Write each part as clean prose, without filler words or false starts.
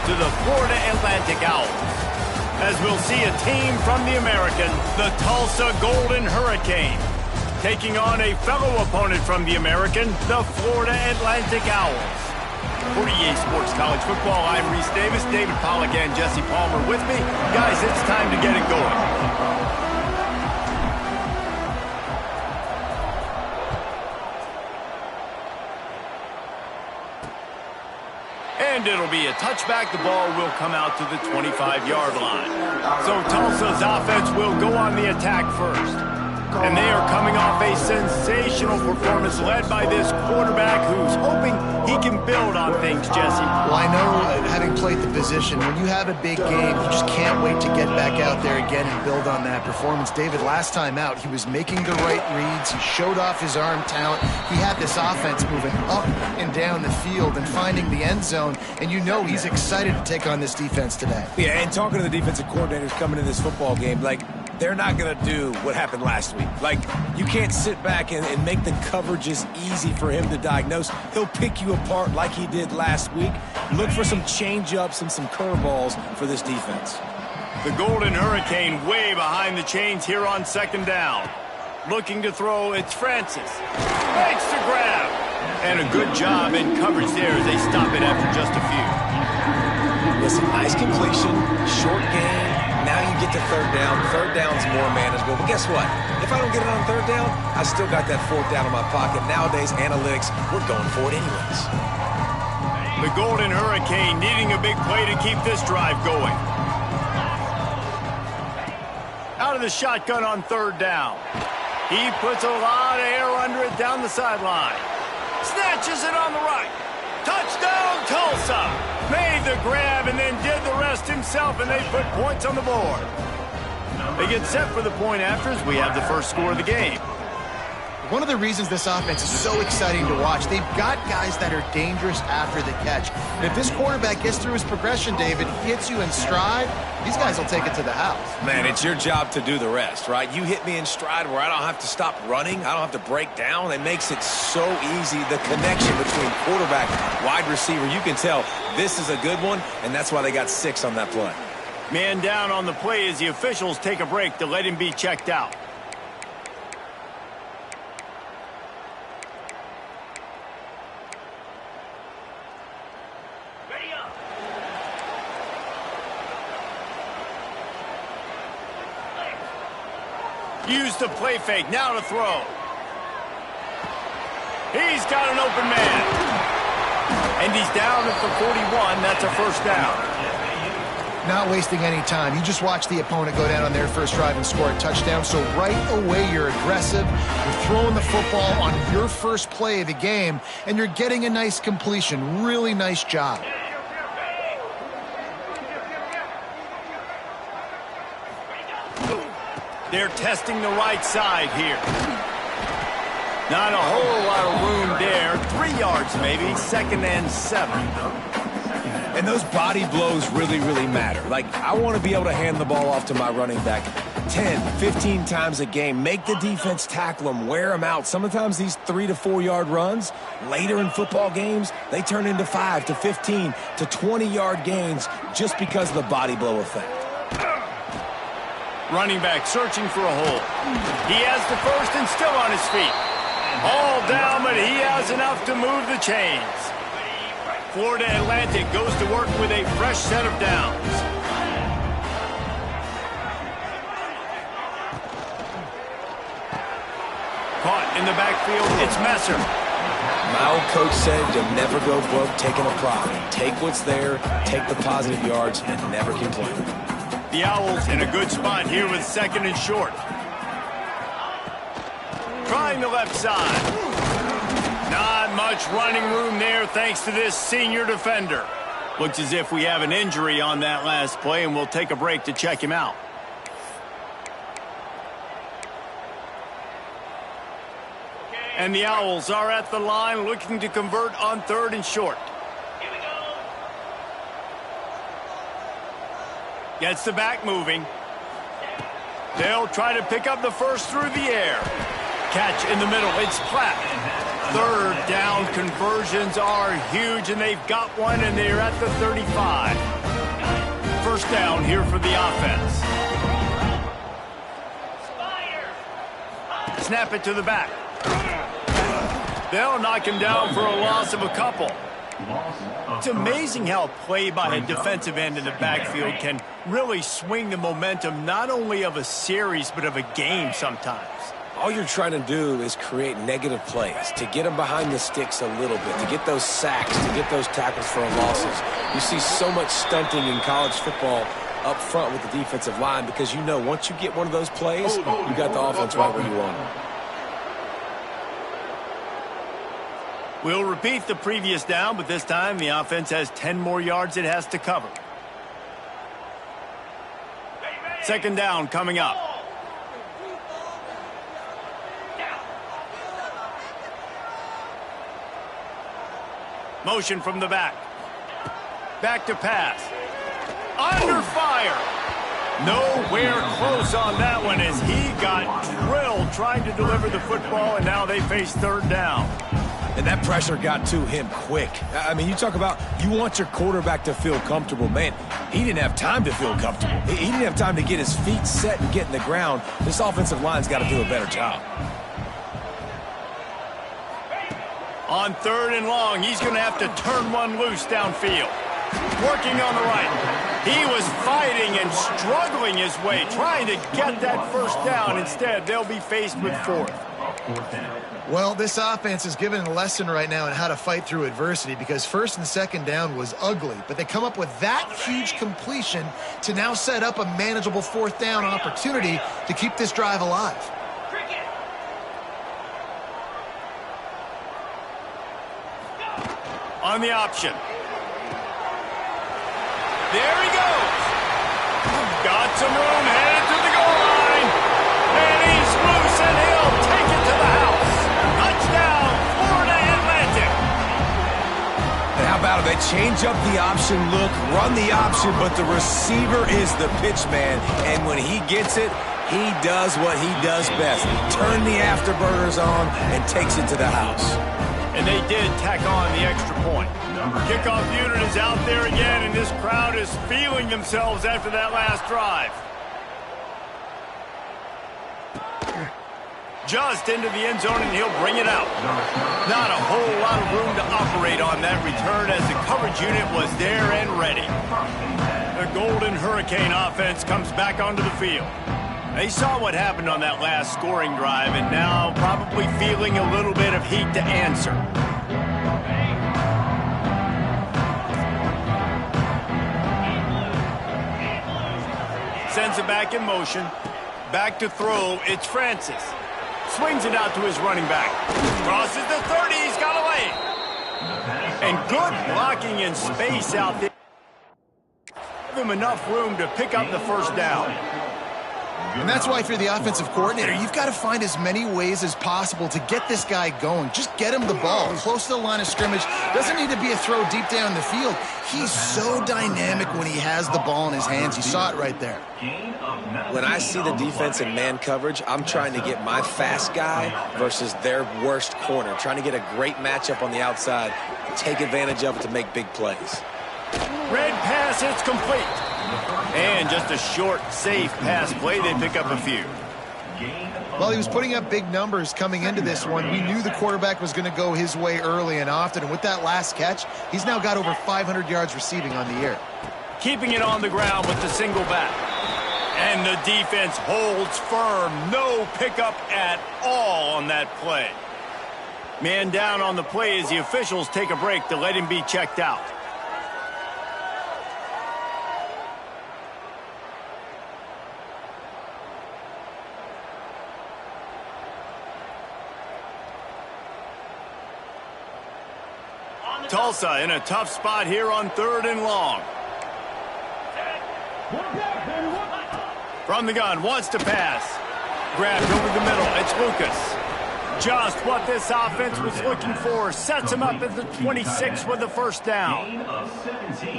to the Florida Atlantic Owls. As we'll see a team from the American, the Tulsa Golden Hurricane, taking on a fellow opponent from the American, the Florida Atlantic Owls. For EA Sports College Football, I'm Reese Davis, David Pollack, and Jesse Palmer with me. Guys, it's time to get it going. And it'll be a touchback. The ball will come out to the 25-yard line. So Tulsa's offense will go on the attack first. And they are coming off a sensational performance led by this quarterback who's hoping he can build on things, Jesse. Well, I know, having played the position, when you have a big game, you just can't wait to get back out there again and build on that performance. David, last time out, he was making the right reads. He showed off his arm talent. He had this offense moving up and down the field and finding the end zone. And you know he's excited to take on this defense today. Yeah, and talking to the defensive coordinators coming into this football game, like, they're not going to do what happened last week. Like, you can't sit back and make the coverages easy for him to diagnose. He'll pick you apart like he did last week. Look for some change-ups and some curveballs for this defense. The Golden Hurricane way behind the chains here on second down. Looking to throw, it's Francis. Makes the grab. And a good job in coverage there as they stop it after just a few. Listen, nice completion, short game. Now you get to third down. Third down's more manageable. But guess what? If I don't get it on third down, I still got that fourth down in my pocket. Nowadays, analytics, we're going for it anyways. The Golden Hurricane needing a big play to keep this drive going. Out of the shotgun on third down. He puts a lot of air under it down the sideline. Snatches it on the right. Touchdown, Tulsa! Made the grab and then did the rest himself, and they put points on the board. They get set for the point after as we have the first score of the game. One of the reasons this offense is so exciting to watch, they've got guys that are dangerous after the catch. And if this quarterback gets through his progression, David, hits you in stride, these guys will take it to the house. Man, it's your job to do the rest, right? You hit me in stride where I don't have to stop running. I don't have to break down. It makes it so easy. The connection between quarterback, wide receiver, you can tell this is a good one, and that's why they got 6 on that play. Man down on the play as the officials take a break to let him be checked out. Use the play fake, now to throw. He's got an open man. And he's down at the 41, that's a first down. Not wasting any time. You just watch the opponent go down on their first drive and score a touchdown. So right away, you're aggressive. You're throwing the football on your first play of the game, and you're getting a nice completion. Really nice job. They're testing the right side here. Not a whole lot of room there. 3 yards maybe, 2nd and 7. And those body blows really, really matter. Like, I want to be able to hand the ball off to my running back 10, 15 times a game. Make the defense tackle them, wear them out. Sometimes these 3 to 4 yard runs, later in football games, they turn into 5 to 15 to 20 yard gains just because of the body blow effect. Running back searching for a hole. He has the first and still on his feet. All down, but he has enough to move the chains. Florida Atlantic goes to work with a fresh set of downs. Caught in the backfield, it's Messer. My old coach said you'll never go broke taking a profit. Take what's there, take the positive yards, and never complain. The Owls in a good spot here with 2nd and short. Trying the left side. Not much running room there thanks to this senior defender. Looks as if we have an injury on that last play, and we'll take a break to check him out. And the Owls are at the line looking to convert on 3rd and short. Gets the back moving. They'll try to pick up the first through the air. Catch in the middle. It's Platt. 3rd down conversions are huge, and they've got one, and they're at the 35. first down here for the offense. Snap it to the back. They'll knock him down for a loss of a couple. It's amazing how play by a defensive end in the backfield can really swing the momentum not only of a series but of a game sometimes. All you're trying to do is create negative plays, to get them behind the sticks a little bit, to get those sacks, to get those tackles for losses. You see so much stunting in college football up front with the defensive line because you know once you get one of those plays, you got the offense right where you want them. We'll repeat the previous down, but this time the offense has 10 more yards it has to cover. Second down coming up. Motion from the back. Back to pass. Under fire. Nowhere close on that one as he got drilled trying to deliver the football, and now they face third down. And that pressure got to him quick. I mean, you talk about you want your quarterback to feel comfortable. Man, he didn't have time to feel comfortable. He didn't have time to get his feet set and get in the ground. This offensive line's got to do a better job. On third and long, he's going to have to turn one loose downfield. Working on the right. He was fighting and struggling his way, trying to get that first down. Instead, they'll be faced with fourth. Well, this offense is given a lesson right now in how to fight through adversity because first and second down was ugly, but they come up with that huge completion to now set up a manageable fourth down opportunity to keep this drive alive. On the option. There he goes. Got some room, headed to the goal line. And he's loose, and he'll take it to the house. Touchdown, Florida Atlantic. And how about it? They change up the option look, run the option, but the receiver is the pitch man. And when he gets it, he does what he does best. Turn the afterburners on and takes it to the house. And they did tack on the extra point. Kickoff unit is out there again, and this crowd is feeling themselves after that last drive. Just into the end zone, and he'll bring it out. Not a whole lot of room to operate on that return as the coverage unit was there and ready. The Golden Hurricane offense comes back onto the field. They saw what happened on that last scoring drive and now probably feeling a little bit of heat to answer. Sends it back in motion. Back to throw. It's Francis. Swings it out to his running back. Crosses the 30. He's got away. And good blocking in space out there. Give him enough room to pick up the first down. And that's why if you're the offensive coordinator, you've got to find as many ways as possible to get this guy going. Just get him the ball close to the line of scrimmage. Doesn't need to be a throw deep down the field. He's so dynamic when he has the ball in his hands. You saw it right there. When I see the defense in man coverage, I'm trying to get my fast guy versus their worst corner. Trying to get a great matchup on the outside, take advantage of it to make big plays. Red pass, it's complete. And just a short, safe pass play. They pick up a few. Well, he was putting up big numbers coming into this one. We knew the quarterback was going to go his way early and often. And with that last catch, he's now got over 500 yards receiving on the year. Keeping it on the ground with the single back. And the defense holds firm. No pickup at all on that play. Man down on the play as the officials take a break to let him be checked out. Tulsa in a tough spot here on third and long. From the gun, wants to pass. Grabbed over the middle, it's Lucas. Just what this offense was looking for. Sets him up at the 26 with the first down.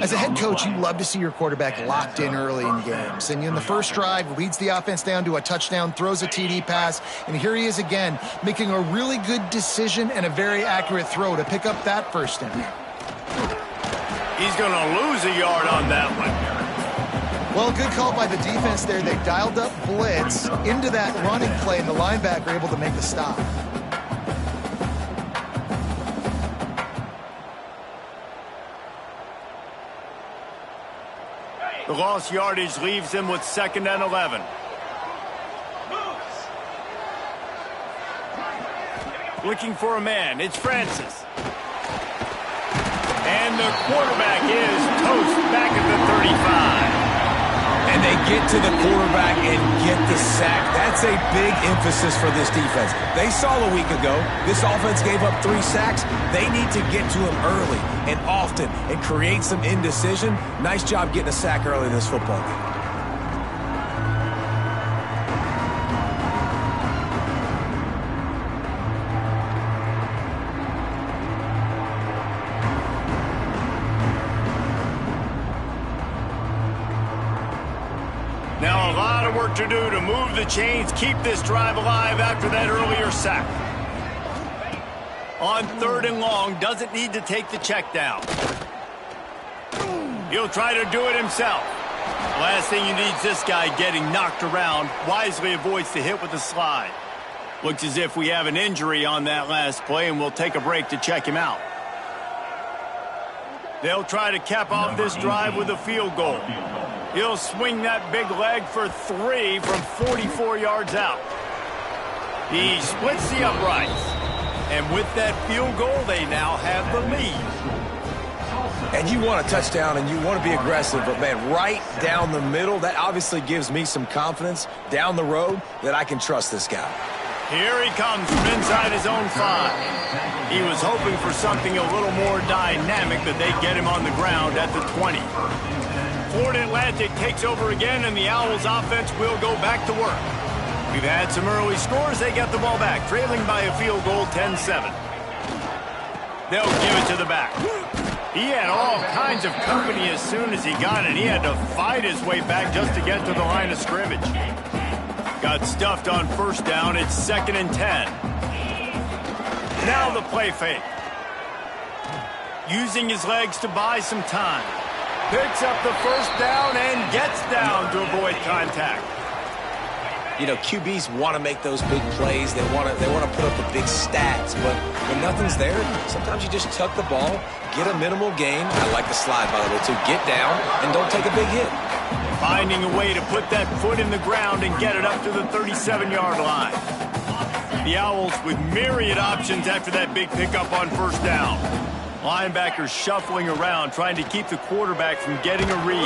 As a head coach, you love to see your quarterback locked in early in games. And in the first drive, leads the offense down to a touchdown, throws a TD pass, and here he is again, making a really good decision and a very accurate throw to pick up that first down. He's going to lose a yard on that one. Well, good call by the defense there. They dialed up blitz into that running play, and the linebacker able to make the stop. The lost yardage leaves them with 2nd and 11. Looking for a man. It's Francis. And the quarterback is toast back at the 35. And they get to the quarterback and get the sack. That's a big emphasis for this defense. They saw a week ago, this offense gave up 3 sacks. They need to get to him early and often and create some indecision. Nice job getting a sack early in this football game. Now a lot of work to do to move the chains, keep this drive alive after that earlier sack. On 3rd and long, doesn't need to take the check down. He'll try to do it himself. Last thing you need is this guy getting knocked around. Wisely avoids the hit with the slide. Looks as if we have an injury on that last play, and we'll take a break to check him out. They'll try to cap off this drive with a field goal. He'll swing that big leg for 3 from 44 yards out. He splits the uprights. And with that field goal, they now have the lead. And you want a touchdown and you want to be aggressive, but man, right down the middle, that obviously gives me some confidence down the road that I can trust this guy. Here he comes from inside his own 5. He was hoping for something a little more dynamic, but they get him on the ground at the 20. Florida Atlantic takes over again, and the Owls offense will go back to work. We've had some early scores. They get the ball back, trailing by a field goal 10-7. They'll give it to the back. He had all kinds of company as soon as he got it. He had to fight his way back just to get to the line of scrimmage. Got stuffed on 1st down. It's 2nd and 10. Now the play fake. Using his legs to buy some time. Picks up the 1st down and gets down to avoid contact. You know, QBs want to make those big plays. They want to put up the big stats. But when nothing's there, sometimes you just tuck the ball, get a minimal gain. I like the slide, by the way, too. Get down and don't take a big hit. Finding a way to put that foot in the ground and get it up to the 37-yard line. The Owls with myriad options after that big pickup on 1st down. Linebackers shuffling around, trying to keep the quarterback from getting a read.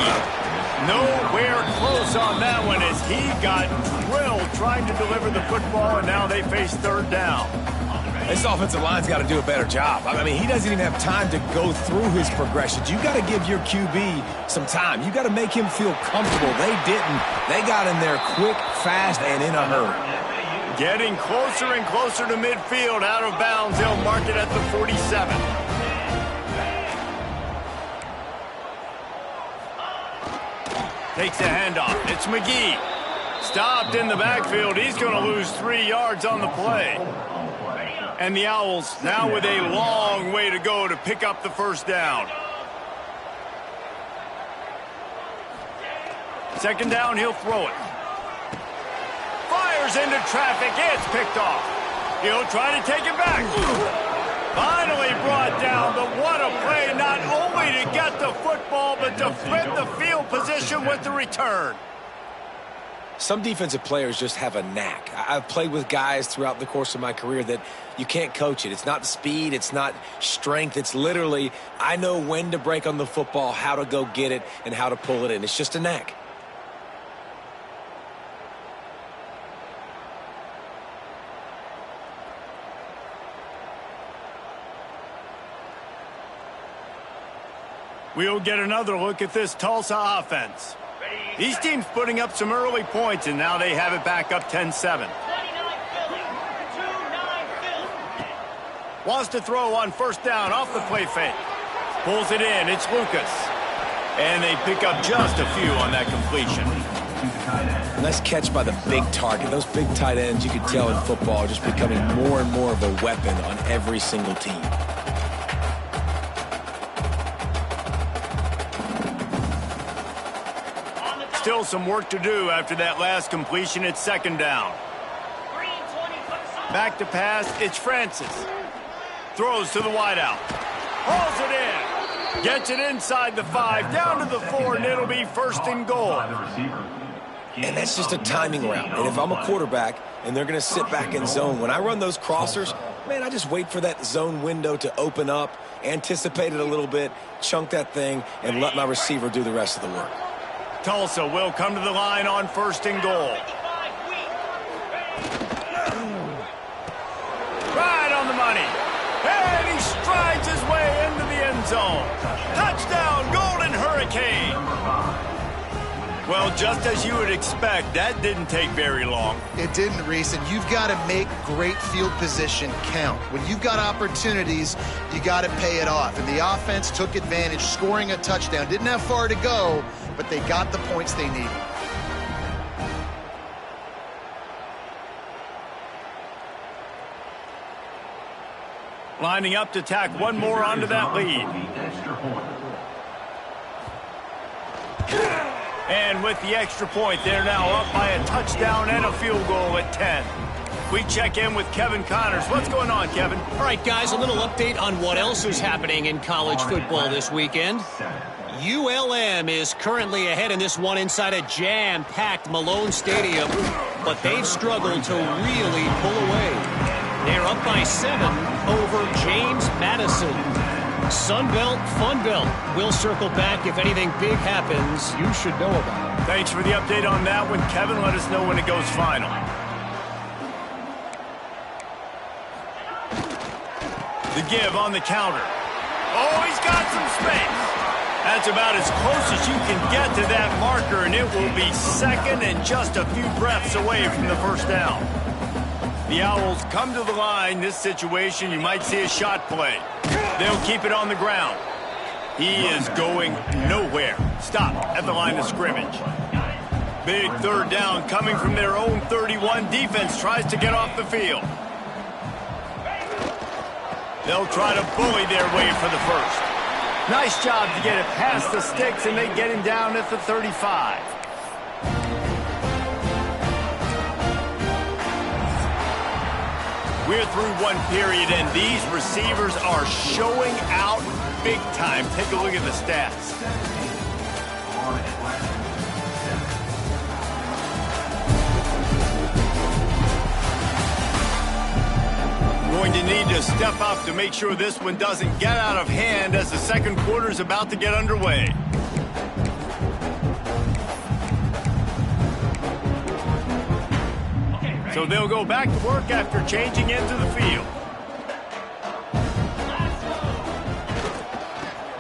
Nowhere close on that one as he got drilled trying to deliver the football, and now they face 3rd down. This offensive line's got to do a better job. I mean, he doesn't even have time to go through his progressions. You got to give your QB some time. You got to make him feel comfortable. They didn't. They got in there quick, fast, and in a hurry. Getting closer and closer to midfield, out of bounds. They'll mark it at the 47. Takes the handoff. It's McGee. Stopped in the backfield. He's going to lose 3 yards on the play. And the Owls now with a long way to go to pick up the 1st down. 2nd down, he'll throw it. Fires into traffic. It's picked off. He'll try to take it back. Finally brought down, but what a play, not only to get the football, but to flip the field position with the return. Some defensive players just have a knack. I've played with guys throughout the course of my career that you can't coach it. It's not speed, it's not strength. It's literally, I know when to break on the football, how to go get it, and how to pull it in. It's just a knack. We'll get another look at this Tulsa offense. These teams putting up some early points, and now they have it back up 10-7. Wants to throw on 1st down off the play fake. Pulls it in. It's Lucas. And they pick up just a few on that completion. Nice catch by the big target. Those big tight ends, you can tell in football, are just becoming more and more of a weapon on every single team. Still some work to do after that last completion at second down. Back to pass, it's Francis. Throws to the wideout. Hauls it in. Gets it inside the 5, down to the 4, and it'll be first and goal. And that's just a timing route. And if I'm a quarterback and they're going to sit back in zone, when I run those crossers, man, I just wait for that zone window to open up, anticipate it a little bit, chunk that thing, and let my receiver do the rest of the work. Tulsa will come to the line on first and goal. Right on the money. And he strides his way into the end zone. Touchdown, Golden Hurricane. Well, just as you would expect, that didn't take very long. It didn't, Reese, and you've got to make great field position count. When you've got opportunities, you got to pay it off. And the offense took advantage, scoring a touchdown. Didn't have far to go, but they got the points they needed. Lining up to tack one more onto that lead. And with the extra point, they're now up by a touchdown and a field goal at 10. We check in with Kevin Connors. What's going on, Kevin? All right, guys, a little update on what else is happening in college football this weekend. ULM is currently ahead in this one inside a jam-packed Malone Stadium, but they've struggled to really pull away. They're up by 7 over James Madison. Sunbelt, Funbelt. We'll circle back if anything big happens. You should know about it. Thanks for the update on that one, Kevin. Let us know when it goes final. The give on the counter. Oh, he's got some space. That's about as close as you can get to that marker, and it will be second and just a few breaths away from the first down. The Owls come to the line. This situation, you might see a shot play. They'll keep it on the ground. He is going nowhere. Stop at the line of scrimmage. Big third down coming from their own 31. Defense tries to get off the field. They'll try to bully their way for the first. Nice job to get it past the sticks, and they get him down at the 35. We're through one period, and these receivers are showing out big time. Take a look at the stats. Going to need to step up to make sure this one doesn't get out of hand as the second quarter is about to get underway. So they'll go back to work after changing into the field.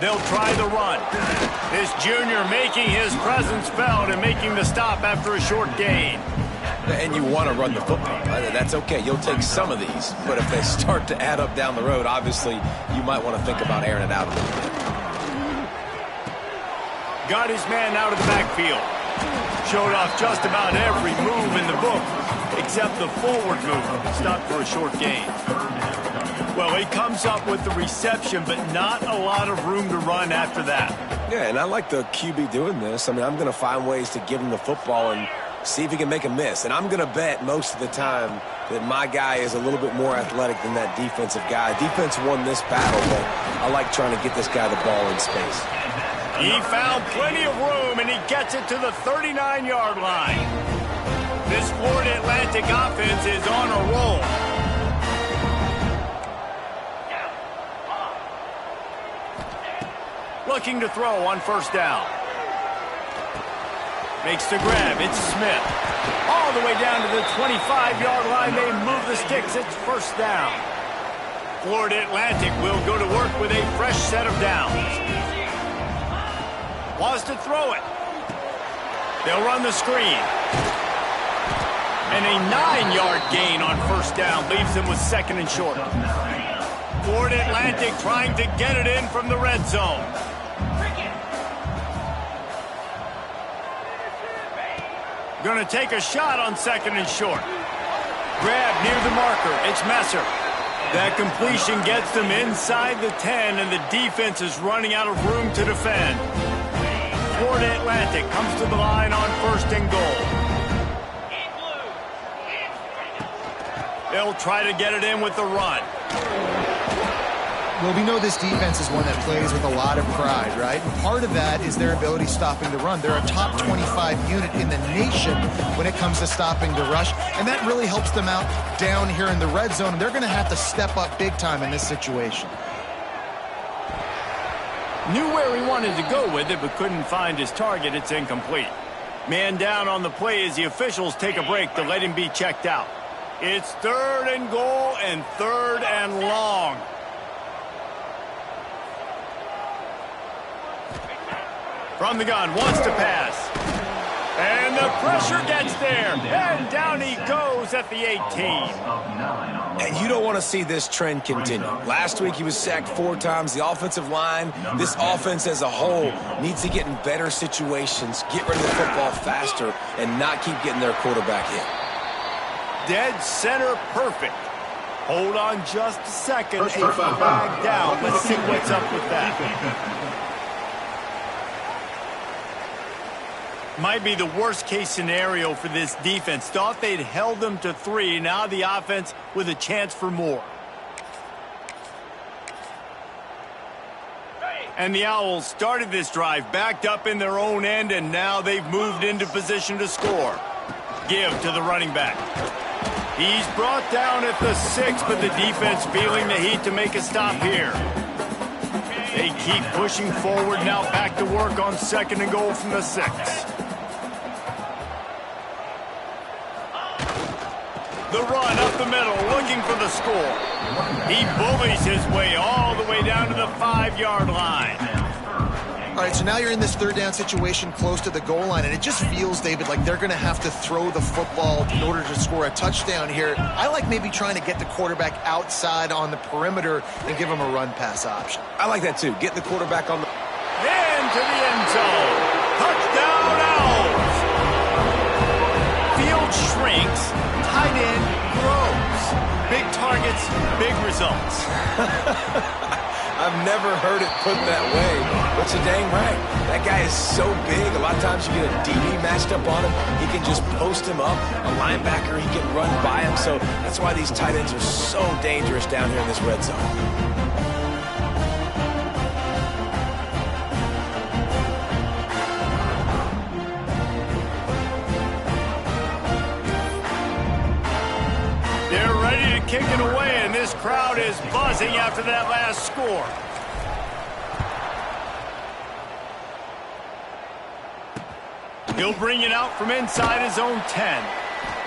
They'll try the run. This junior making his presence felt and making the stop after a short gain. And you want to run the football. That's okay. You'll take some of these. But if they start to add up down the road, obviously, you might want to think about airing it out a little bit. Got his man out of the backfield. Showed off just about every move in the book, except the forward move. Stopped for a short gain. Well, he comes up with the reception, but not a lot of room to run after that. Yeah, and I like the QB doing this. I mean, I'm going to find ways to give him the football and see if he can make a miss. And I'm going to bet most of the time that my guy is a little bit more athletic than that defensive guy. Defense won this battle, but I like trying to get this guy the ball in space. He found plenty of room, and he gets it to the 39-yard line. This Florida Atlantic offense is on a roll. Looking to throw on first down. Makes the grab. It's Smith. All the way down to the 25-yard line. They move the sticks. It's first down. Florida Atlantic will go to work with a fresh set of downs. Wants to throw it. They'll run the screen. And a 9-yard gain on first down leaves them with second and short. Florida Atlantic trying to get it in from the red zone. Going to take a shot on second and short. Grab near the marker. It's Messer. That completion gets them inside the 10, and the defense is running out of room to defend. Florida Atlantic comes to the line on 1st and goal. They'll try to get it in with the run. Well, we know this defense is one that plays with a lot of pride, right? And part of that is their ability stopping the run. They're a top 25 unit in the nation when it comes to stopping the rush, and that really helps them out down here in the red zone. And they're going to have to step up big time in this situation. Knew where he wanted to go with it, but couldn't find his target. It's incomplete. Man down on the play as the officials take a break to let him be checked out. It's 3rd and goal and 3rd and long. From the gun, wants to pass. And the pressure gets there. And down he goes at the 18. And you don't want to see this trend continue. Last week he was sacked 4 times. The offensive line, this offense as a whole, needs to get in better situations, get rid of the football faster, and not keep getting their quarterback hit. Dead center perfect. Hold on just a second. A flag down. Let's see what's up with that. Might be the worst case scenario for this defense. Thought they'd held them to 3. Now the offense with a chance for more. And the Owls started this drive backed up in their own end, and now they've moved into position to score. Give to the running back. He's brought down at the 6, but the defense feeling the heat to make a stop here. They keep pushing forward, now back to work on 2nd and goal from the 6. The run up the middle, looking for the score. He bullies his way all the way down to the 5-yard line. All right, so now you're in this 3rd down situation close to the goal line, and it just feels, David, like they're going to have to throw the football in order to score a touchdown here. I like maybe trying to get the quarterback outside on the perimeter and give him a run-pass option. I like that too. Get the quarterback on the... Into the end zone. Touchdown, Owls. Field shrinks. Tight end grows. Big targets, big results. I've never heard it put that way, but you're dang right. That guy is so big. A lot of times you get a DB matched up on him. He can just post him up. A linebacker, he can run by him. So that's why these tight ends are so dangerous down here in this red zone. Kicking away, and this crowd is buzzing after that last score. He'll bring it out from inside his own 10.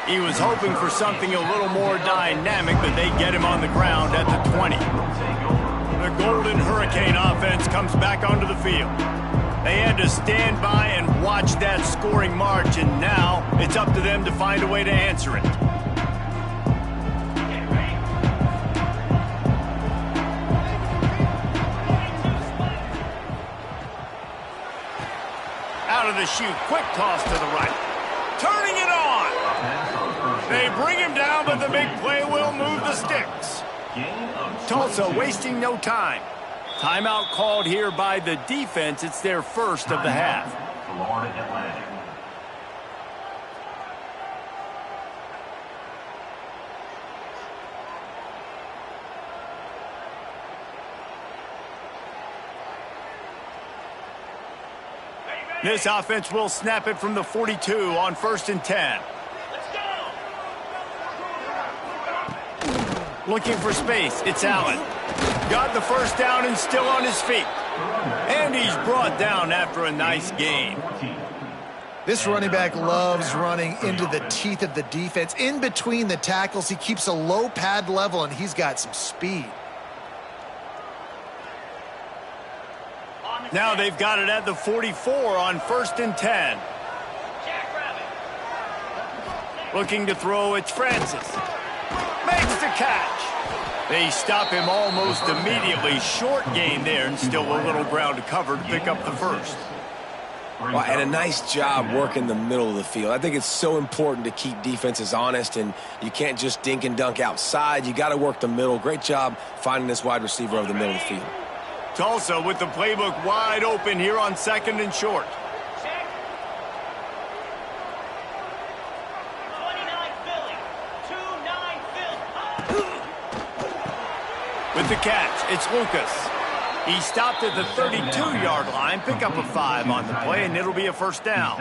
He was hoping for something a little more dynamic, but they get him on the ground at the 20. The Golden Hurricane offense comes back onto the field. They had to stand by and watch that scoring march, and now it's up to them to find a way to answer it. Out of the chute, quick toss to the right. Turning it on. They bring him down, but the big play will move the sticks. Tulsa wasting no time. Timeout called here by the defense. It's their first of the half. Florida Atlantic. This offense will snap it from the 42 on 1st and 10. Looking for space. It's Allen. Got the first down and still on his feet. And he's brought down after a nice gain. This running back loves running into the teeth of the defense. In between the tackles, he keeps a low pad level, and he's got some speed. Now they've got it at the 44 on 1st and 10. Looking to throw, it's Francis. Makes the catch. They stop him almost immediately. Short gain there, and still a little ground to cover to pick up the first. Well, and a nice job working the middle of the field. I think it's so important to keep defenses honest, and you can't just dink and dunk outside. You got to work the middle. Great job finding this wide receiver over the middle of the field. Tulsa with the playbook wide open here on 2nd and short. With the catch, it's Lucas. He stopped at the 32-yard line, pick up a 5 on the play, and it'll be a first down.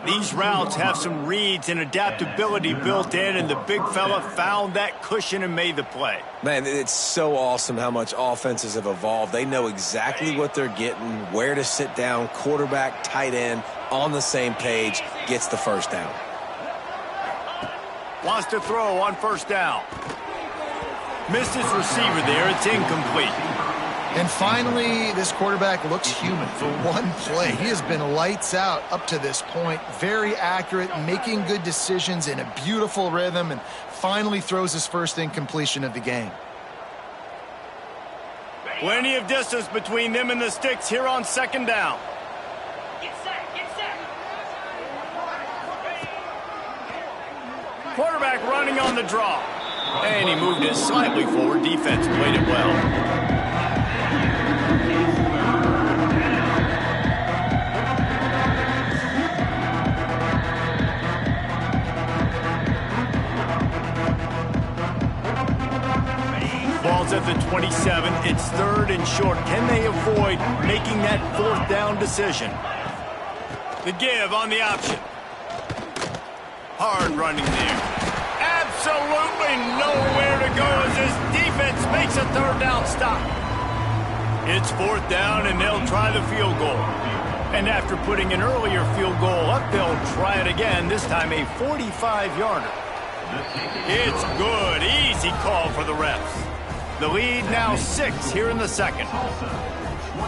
These routes have some reads and adaptability built in, and the big fella found that cushion and made the play. Man, it's so awesome how much offenses have evolved. They know exactly what they're getting, where to sit down, quarterback, tight end, on the same page, gets the first down. Wants to throw on first down. Missed his receiver there. It's incomplete. And finally, this quarterback looks human for one play. He has been lights out up to this point. Very accurate, making good decisions in a beautiful rhythm, and finally throws his first incompletion of the game. Plenty of distance between them and the sticks here on second down. Quarterback running on the draw. And he moved it slightly forward. Defense played it well. Ball's at the 27. It's third and short. Can they avoid making that fourth down decision? The give on the option. Hard running there. Absolutely nowhere to go as this defense makes a third down stop. It's fourth down, and they'll try the field goal. And after putting an earlier field goal up, they'll try it again, this time a 45-yarder. It's good. Easy call for the refs. The lead now 6 here in the second.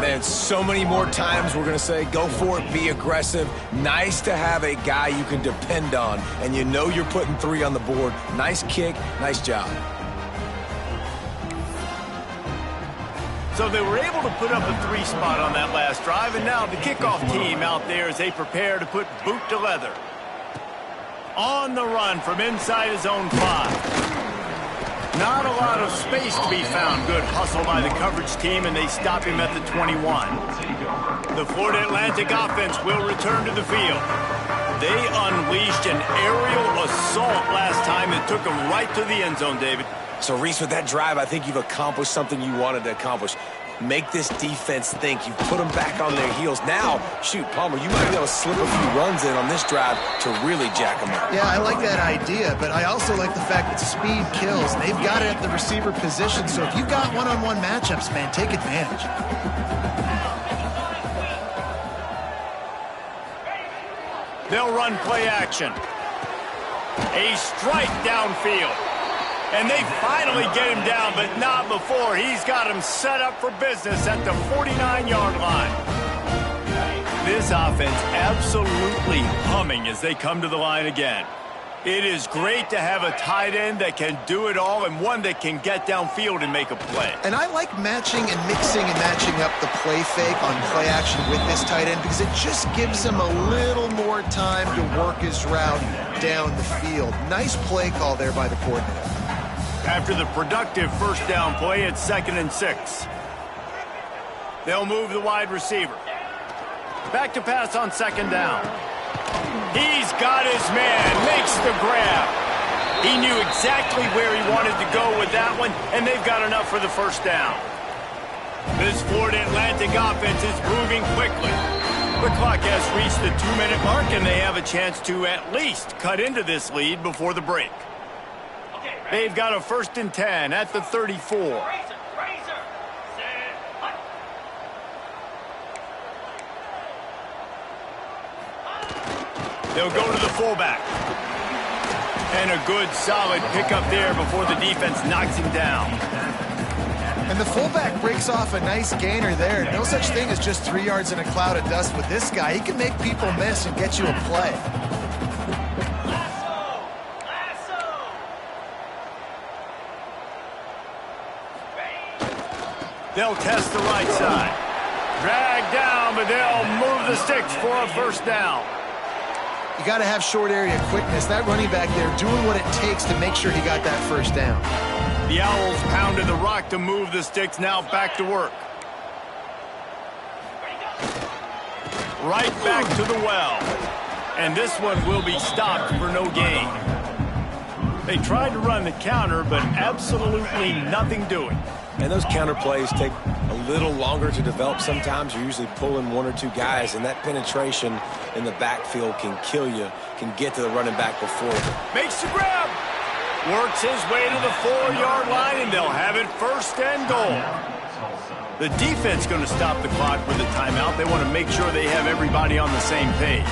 Man, so many more times we're going to say, go for it, be aggressive. Nice to have a guy you can depend on, and you know you're putting 3 on the board. Nice kick, nice job. So they were able to put up a 3 spot on that last drive, and now the kickoff team out there as they prepare to put boot to leather. On the run from inside his own 5. Not a lot of space to be found. Good hustle by the coverage team, and they stop him at the 21. The Florida Atlantic offense will return to the field. They unleashed an aerial assault last time that took them right to the end zone, David. So, Reese, with that drive, I think you've accomplished something you wanted to accomplish. Make this defense think. You put them back on their heels. Now, shoot, Palmer, you might be able to slip a few runs in on this drive to really jack them up. Yeah, I like that idea, but I also like the fact that speed kills. They've got it at the receiver position, so if you've got one-on-one matchups, man, take advantage. They'll run play action. A strike downfield. And they finally get him down, but not before. He's got him set up for business at the 49-yard line. This offense absolutely humming as they come to the line again. It is great to have a tight end that can do it all and one that can get downfield and make a play. And I like matching and mixing and matching up the play fake on play action with this tight end because it just gives him a little more time to work his route down the field. Nice play call there by the coordinator. After the productive first down play, it's 2nd and 6. They'll move the wide receiver. Back to pass on 2nd down. He's got his man, makes the grab. He knew exactly where he wanted to go with that one, and they've got enough for the first down. This Florida Atlantic offense is moving quickly. The clock has reached the 2-minute mark, and they have a chance to at least cut into this lead before the break. They've got a 1st and 10 at the 34. They'll go to the fullback. And a good, solid pickup there before the defense knocks him down. And the fullback breaks off a nice gainer there. No such thing as just 3 yards in a cloud of dust with this guy. He can make people miss and get you a play. They'll test the right side. Drag down, but they'll move the sticks for a first down. You got to have short area quickness. That running back there doing what it takes to make sure he got that first down. The Owls pounded the rock to move the sticks. Now back to work. Right back to the well. And this one will be stopped for no gain. They tried to run the counter, but absolutely nothing doing. And those counter plays take a little longer to develop sometimes. You're usually pulling one or two guys, and that penetration in the backfield can kill you, can get to the running back before. Makes the grab. Works his way to the 4-yard line, and they'll have it first and goal. The defense going to stop the clock with a timeout. They want to make sure they have everybody on the same page.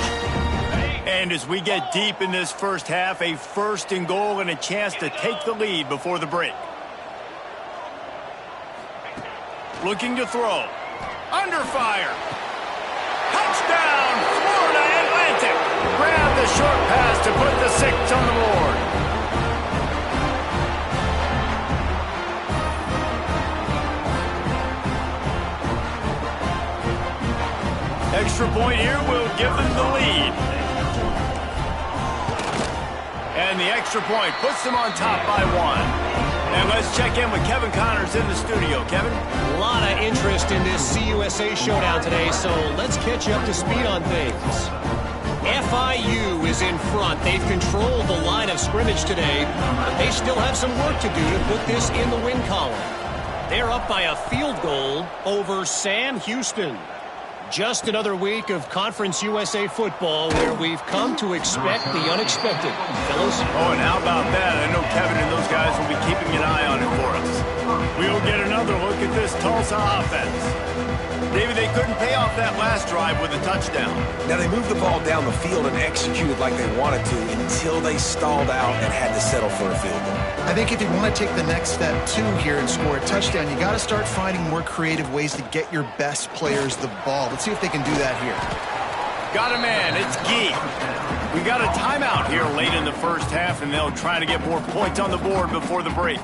And as we get deep in this first half, a first and goal and a chance to take the lead before the break. Looking to throw. Under fire. Touchdown, Florida Atlantic. Grab the short pass to put the 6 on the board. Extra point here will give them the lead. And the extra point puts them on top by 1. And let's check in with Kevin Connors in the studio. Kevin? A lot of interest in this CUSA showdown today, so let's catch you up to speed on things. FIU is in front. They've controlled the line of scrimmage today, but they still have some work to do to put this in the win column. They're up by a field goal over Sam Houston. Just another week of Conference USA football where we've come to expect the unexpected. Fellas? Oh, and how about that? I know Kevin and those guys will be keeping an eye on it for us. We'll get another look at this Tulsa offense. David, they couldn't pay off that last drive with a touchdown. Now, they moved the ball down the field and executed like they wanted to until they stalled out and had to settle for a field goal. I think if you want to take the next step, too, here and score a touchdown, you got to start finding more creative ways to get your best players the ball. Let's see if they can do that here. Got a man. It's Gee. We got a timeout here late in the first half, and they'll try to get more points on the board before the break.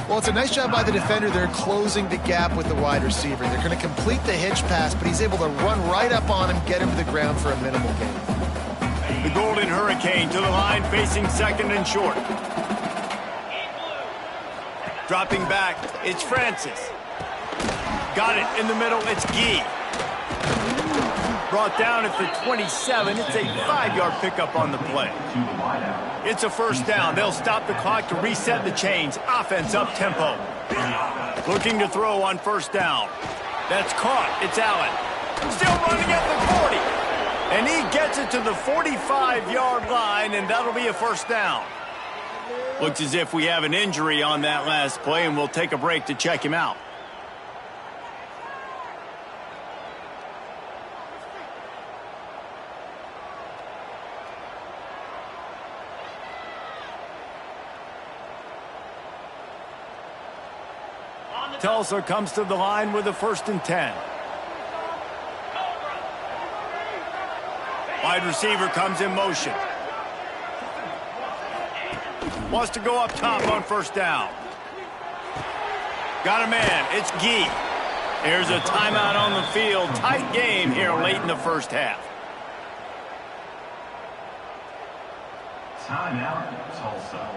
Well, it's a nice job by the defender. They're closing the gap with the wide receiver. They're going to complete the hitch pass, but he's able to run right up on him, get him to the ground for a minimal gain. The Golden Hurricane to the line, facing second and short. Dropping back, it's Francis. Got it in the middle, it's Gee. Brought down at the 27. It's a 5-yard pickup on the play. It's a first down. They'll stop the clock to reset the chains. Offense up tempo. Looking to throw on first down. That's caught. It's Allen. Still running at the 40. And he gets it to the 45-yard line, and that'll be a first down. Looks as if we have an injury on that last play, and we'll take a break to check him out. Tulsa comes to the line with a 1st and 10. Wide receiver comes in motion. Wants to go up top on first down. Got a man. It's Gee. Here's a timeout on the field. Tight game here late in the first half. Timeout, Tulsa.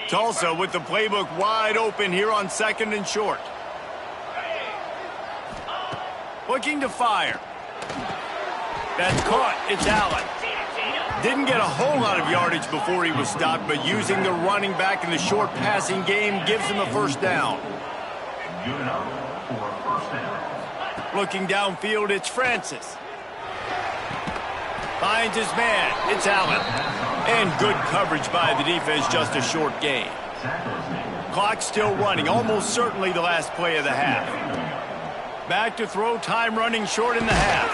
Tulsa with the playbook wide open here on 2nd and short. Looking to fire. That's caught. It's Allen. Didn't get a whole lot of yardage before he was stopped, but using the running back in the short passing game gives him a first down. Good enough for a first down. Looking downfield, it's Francis. Finds his man. It's Allen. And good coverage by the defense, just a short gain. Clock still running, almost certainly the last play of the half. Back to throw, time running short in the half.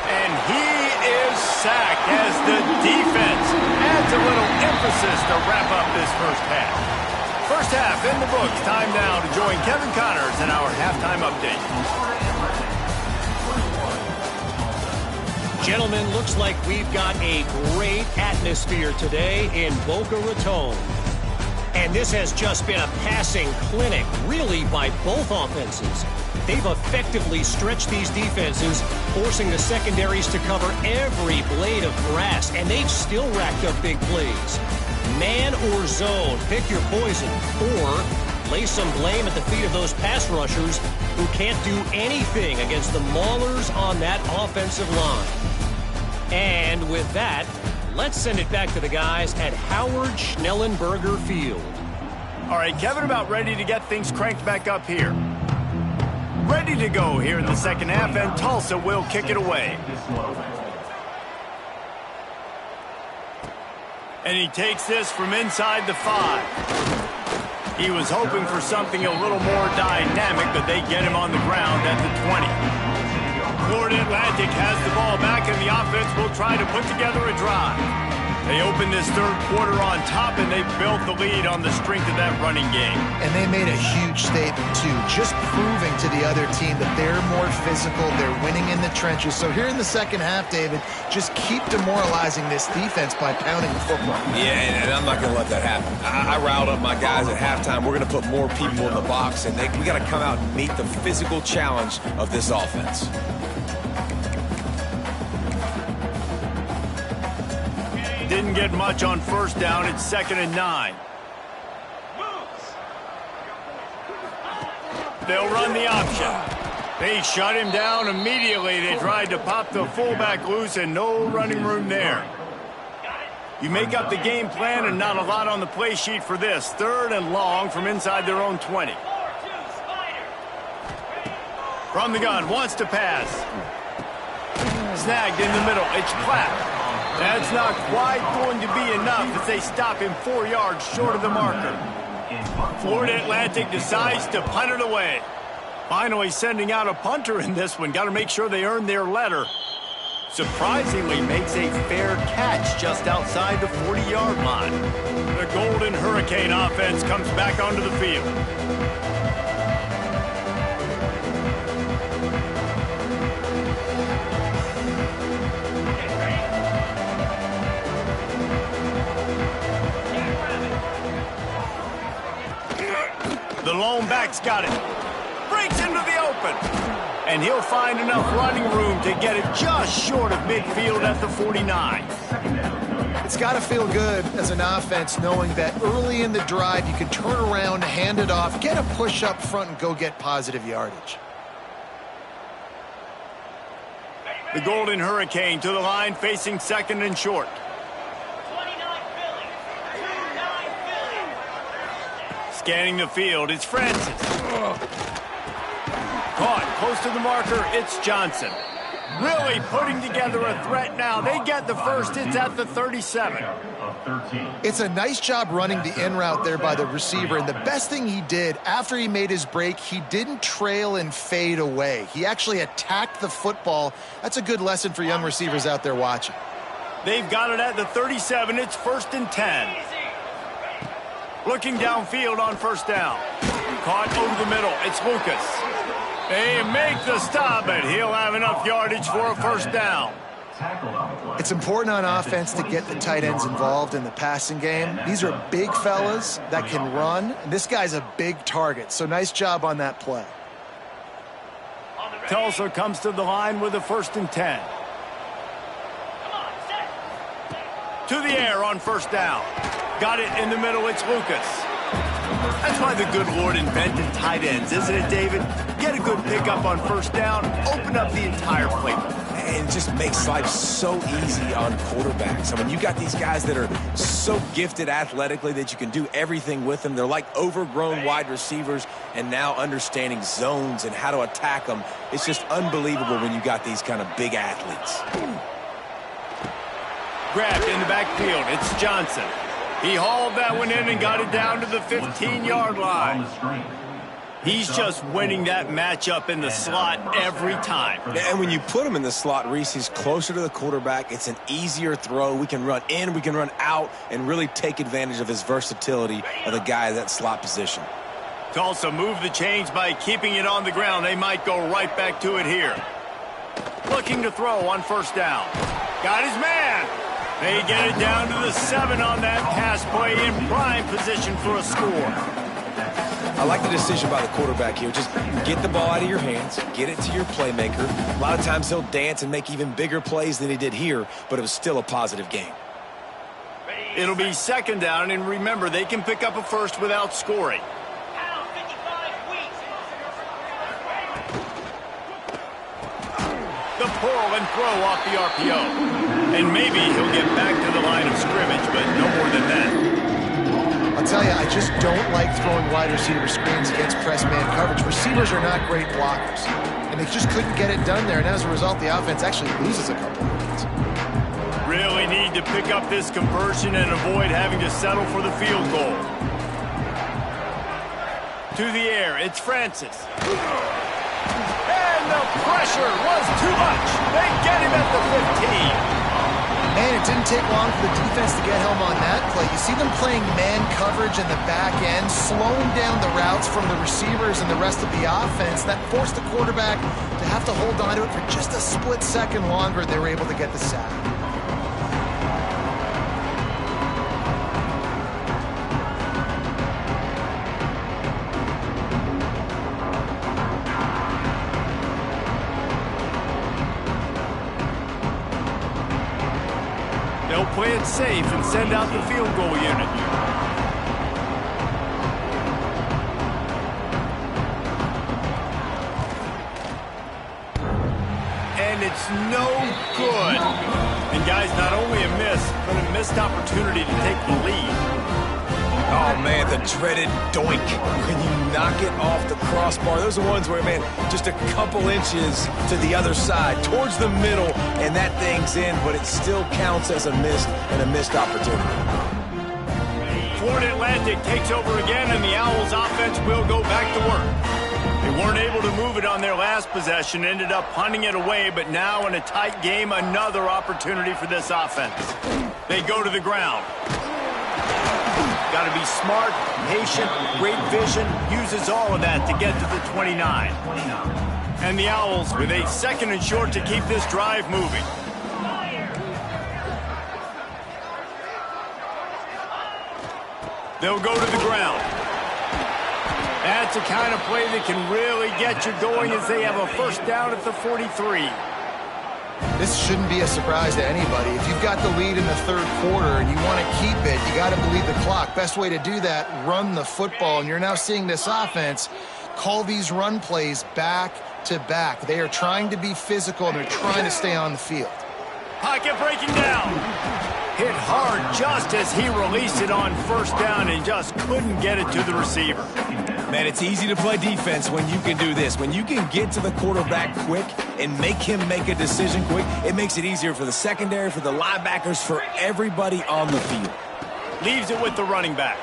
And he is sacked as the defense adds a little emphasis to wrap up this first half. First half in the books. Time now to join Kevin Connors in our halftime update. Gentlemen, looks like we've got a great atmosphere today in Boca Raton. And this has just been a passing clinic, really, by both offenses. They've effectively stretched these defenses, forcing the secondaries to cover every blade of grass, and they've still racked up big plays. Man or zone, pick your poison, or lay some blame at the feet of those pass rushers who can't do anything against the maulers on that offensive line. And with that, let's send it back to the guys at Howard Schnellenberger Field. All right, Kevin, about ready to get things cranked back up here. Ready to go here in the second half, and Tulsa will kick it away. And he takes this from inside the 5. He was hoping for something a little more dynamic, but they get him on the ground at the 20. Florida Atlantic has the ball back, and the offense will try to put together a drive. They open this third quarter on top, and they built the lead on the strength of that running game. And they made a huge statement, too, just proving to the other team that they're more physical, they're winning in the trenches. So here in the second half, David, just keep demoralizing this defense by pounding the football. Yeah, and I'm not going to let that happen. I riled up my guys at halftime. We're going to put more people in the box, and we got to come out and meet the physical challenge of this offense. Didn't get much on first down. It's 2nd and 9. They'll run the option. They shut him down immediately. They tried to pop the fullback loose, and no running room there. You make up the game plan, and not a lot on the play sheet for this. 3rd and long from inside their own 20. From the gun, wants to pass. Snagged in the middle. It's Platt. That's not quite going to be enough as they stop him 4 yards short of the marker. Florida Atlantic decides to punt it away. Finally sending out a punter in this one. Got to make sure they earn their letter. Surprisingly makes a fair catch just outside the 40-yard line. The Golden Hurricane offense comes back onto the field. The lone back's got it. Breaks into the open. And he'll find enough running room to get it just short of midfield at the 49. It's got to feel good as an offense knowing that early in the drive you can turn around, hand it off, get a push up front, and go get positive yardage. The Golden Hurricane to the line, facing 2nd and short. Scanning the field, it's Francis. Caught close to the marker, it's Johnson. Really putting together a threat now. They get the first, it's at the 37. It's a nice job running the in route there by the receiver, and the best thing he did after he made his break, he didn't trail and fade away. He actually attacked the football. That's a good lesson for young receivers out there watching. They've got it at the 37, it's 1st and 10. Looking downfield on first down. Caught over the middle. It's Lucas. They make the stop, but he'll have enough yardage for a first down. It's important on offense to get the tight ends involved in the passing game. These are big fellas that can run. And this guy's a big target, so nice job on that play. Tulsa comes to the line with a 1st and 10. To the air on first down. Got it in the middle, it's Lucas. That's why the good Lord invented tight ends, isn't it, David? Get a good pickup on first down, open up the entire playbook. And it just makes life so easy on quarterbacks. I mean, you got these guys that are so gifted athletically that you can do everything with them. They're like overgrown wide receivers, and now understanding zones and how to attack them. It's just unbelievable when you got these kind of big athletes. Grabbed in the backfield, it's Johnson. He hauled that one in and got it down to the 15-yard line. He's just winning that matchup in the slot every time. And when you put him in the slot, Reese, he's closer to the quarterback. It's an easier throw. We can run in, we can run out, and really take advantage of his versatility of the guy at that slot position. Tulsa moved the chains by keeping it on the ground. They might go right back to it here. Looking to throw on first down. Got his man. They get it down to the 7 on that pass play, in prime position for a score. I like the decision by the quarterback here. Just get the ball out of your hands, get it to your playmaker. A lot of times he'll dance and make even bigger plays than he did here, but it was still a positive game. It'll be second down, and remember, they can pick up a first without scoring. The pull and throw off the RPO. And maybe he'll get back to the line of scrimmage, but no more than that. I'll tell you, I just don't like throwing wide receiver screens against press man coverage. Receivers are not great blockers, and they just couldn't get it done there, and as a result, the offense actually loses a couple of points. Really need to pick up this conversion and avoid having to settle for the field goal. To the air, it's Francis. And the pressure was too much. They get him at the 15. Man, it didn't take long for the defense to get home on that play. You see them playing man coverage in the back end, slowing down the routes from the receivers and the rest of the offense. That forced the quarterback to have to hold on to it for just a split second longer. They were able to get the sack. They'll play it safe and send out the field goal unit. And it's no good. And guys, not only a miss, but a missed opportunity to take the lead. Oh, man, the dreaded doink when you knock it off the crossbar. Those are ones where, man, just a couple inches to the other side, towards the middle, and that thing's in, but it still counts as a missed opportunity. Florida Atlantic takes over again, and the Owls offense will go back to work. They weren't able to move it on their last possession, ended up punting it away, but now in a tight game, another opportunity for this offense. They go to the ground. Got to be smart, patient, great vision, uses all of that to get to the 29. And the Owls with a second and short to keep this drive moving. They'll go to the ground. That's the kind of play that can really get you going as they have a first down at the 43. This shouldn't be a surprise to anybody. If you've got the lead in the third quarter and you want to keep it, you got to bleed the clock. Best way to do that, run the football. And you're now seeing this offense call these run plays back to back. They are trying to be physical, and they're trying to stay on the field. Pocket breaking down. Hit hard just as he released it on first down and just couldn't get it to the receiver. Man, it's easy to play defense when you can do this. When you can get to the quarterback quick and make him make a decision quick, it makes it easier for the secondary, for the linebackers, for everybody on the field. Leaves it with the running back.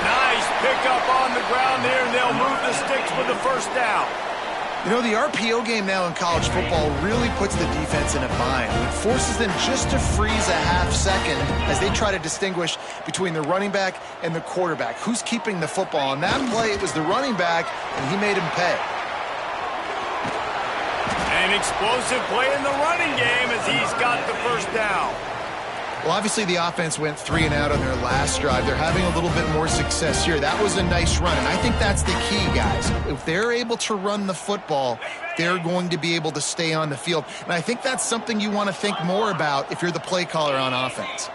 Nice pickup on the ground there, and they'll move the sticks with the first down. You know, the RPO game now in college football really puts the defense in a bind. It forces them just to freeze a half second as they try to distinguish between the running back and the quarterback. Who's keeping the football? On that play, it was the running back, and he made him pay. An explosive play in the running game as he's got the first down. Well, obviously the offense went 3 and out on their last drive. They're having a little bit more success here. That was a nice run, and I think that's the key, guys. If they're able to run the football, they're going to be able to stay on the field. And I think that's something you want to think more about if you're the play caller on offense.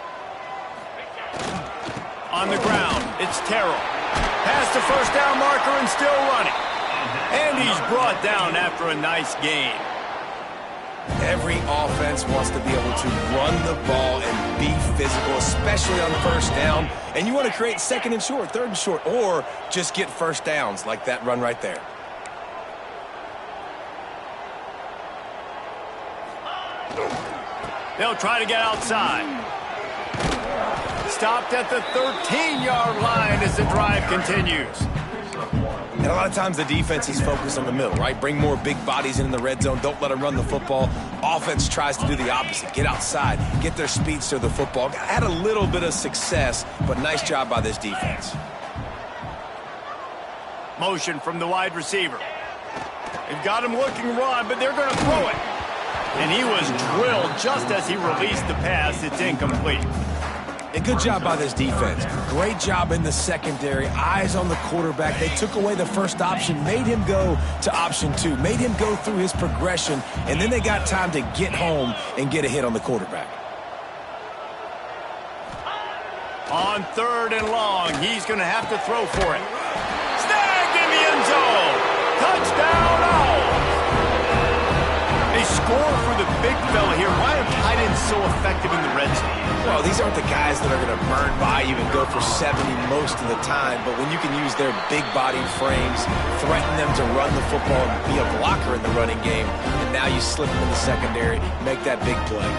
On the ground, it's Terrell. Past the first down marker and still running. And he's brought down after a nice gain. Every offense wants to be able to run the ball and be physical, especially on first down. And you want to create second and short, third and short, or just get first downs like that run right there. They'll try to get outside. Stopped at the 13-yard line as the drive continues. And a lot of times the defense is focused on the middle, right? Bring more big bodies in the red zone. Don't let them run the football. Offense tries to do the opposite. Get outside. Get their speeds to the football. Had a little bit of success, but nice job by this defense. Motion from the wide receiver. They've got him looking run, but they're going to throw it. And he was drilled just as he released the pass. It's incomplete. A good job by this defense. Great job in the secondary. Eyes on the quarterback. They took away the first option, made him go to option 2, made him go through his progression, and then they got time to get home and get a hit on the quarterback. On 3rd and long, he's going to have to throw for it. Snagged in the end zone. Touchdown, Owls. A score for the big fella here. Why are tight ends so effective in the red zone? Well, these aren't the guys that are going to burn by you and go for 70 most of the time, but when you can use their big-bodied frames, threaten them to run the football and be a blocker in the running game, and now you slip them in the secondary, make that big play.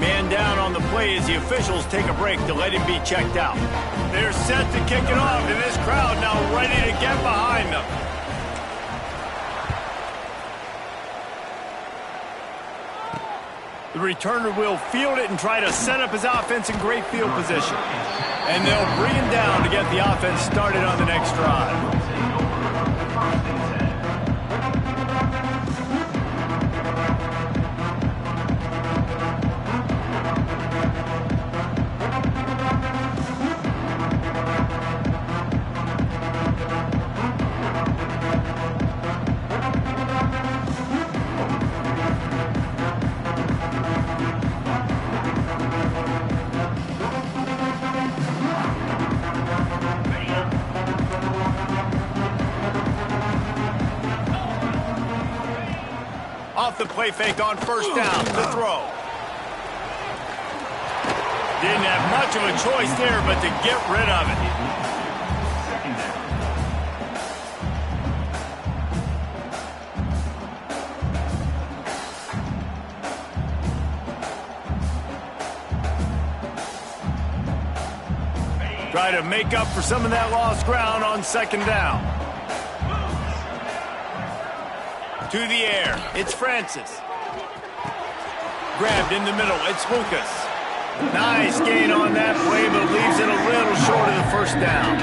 Man down on the play as the officials take a break to let him be checked out. They're set to kick it off, and this crowd now ready to get behind them. The returner will field it and try to set up his offense in great field position. And they'll bring him down to get the offense started on the next drive. Off the play fake on 1st down to throw. Didn't have much of a choice there but to get rid of it. Try to make up for some of that lost ground on 2nd down. To the air, it's Francis. Grabbed in the middle, it's Lucas. Nice gain on that play, but leaves it a little short of the 1st down.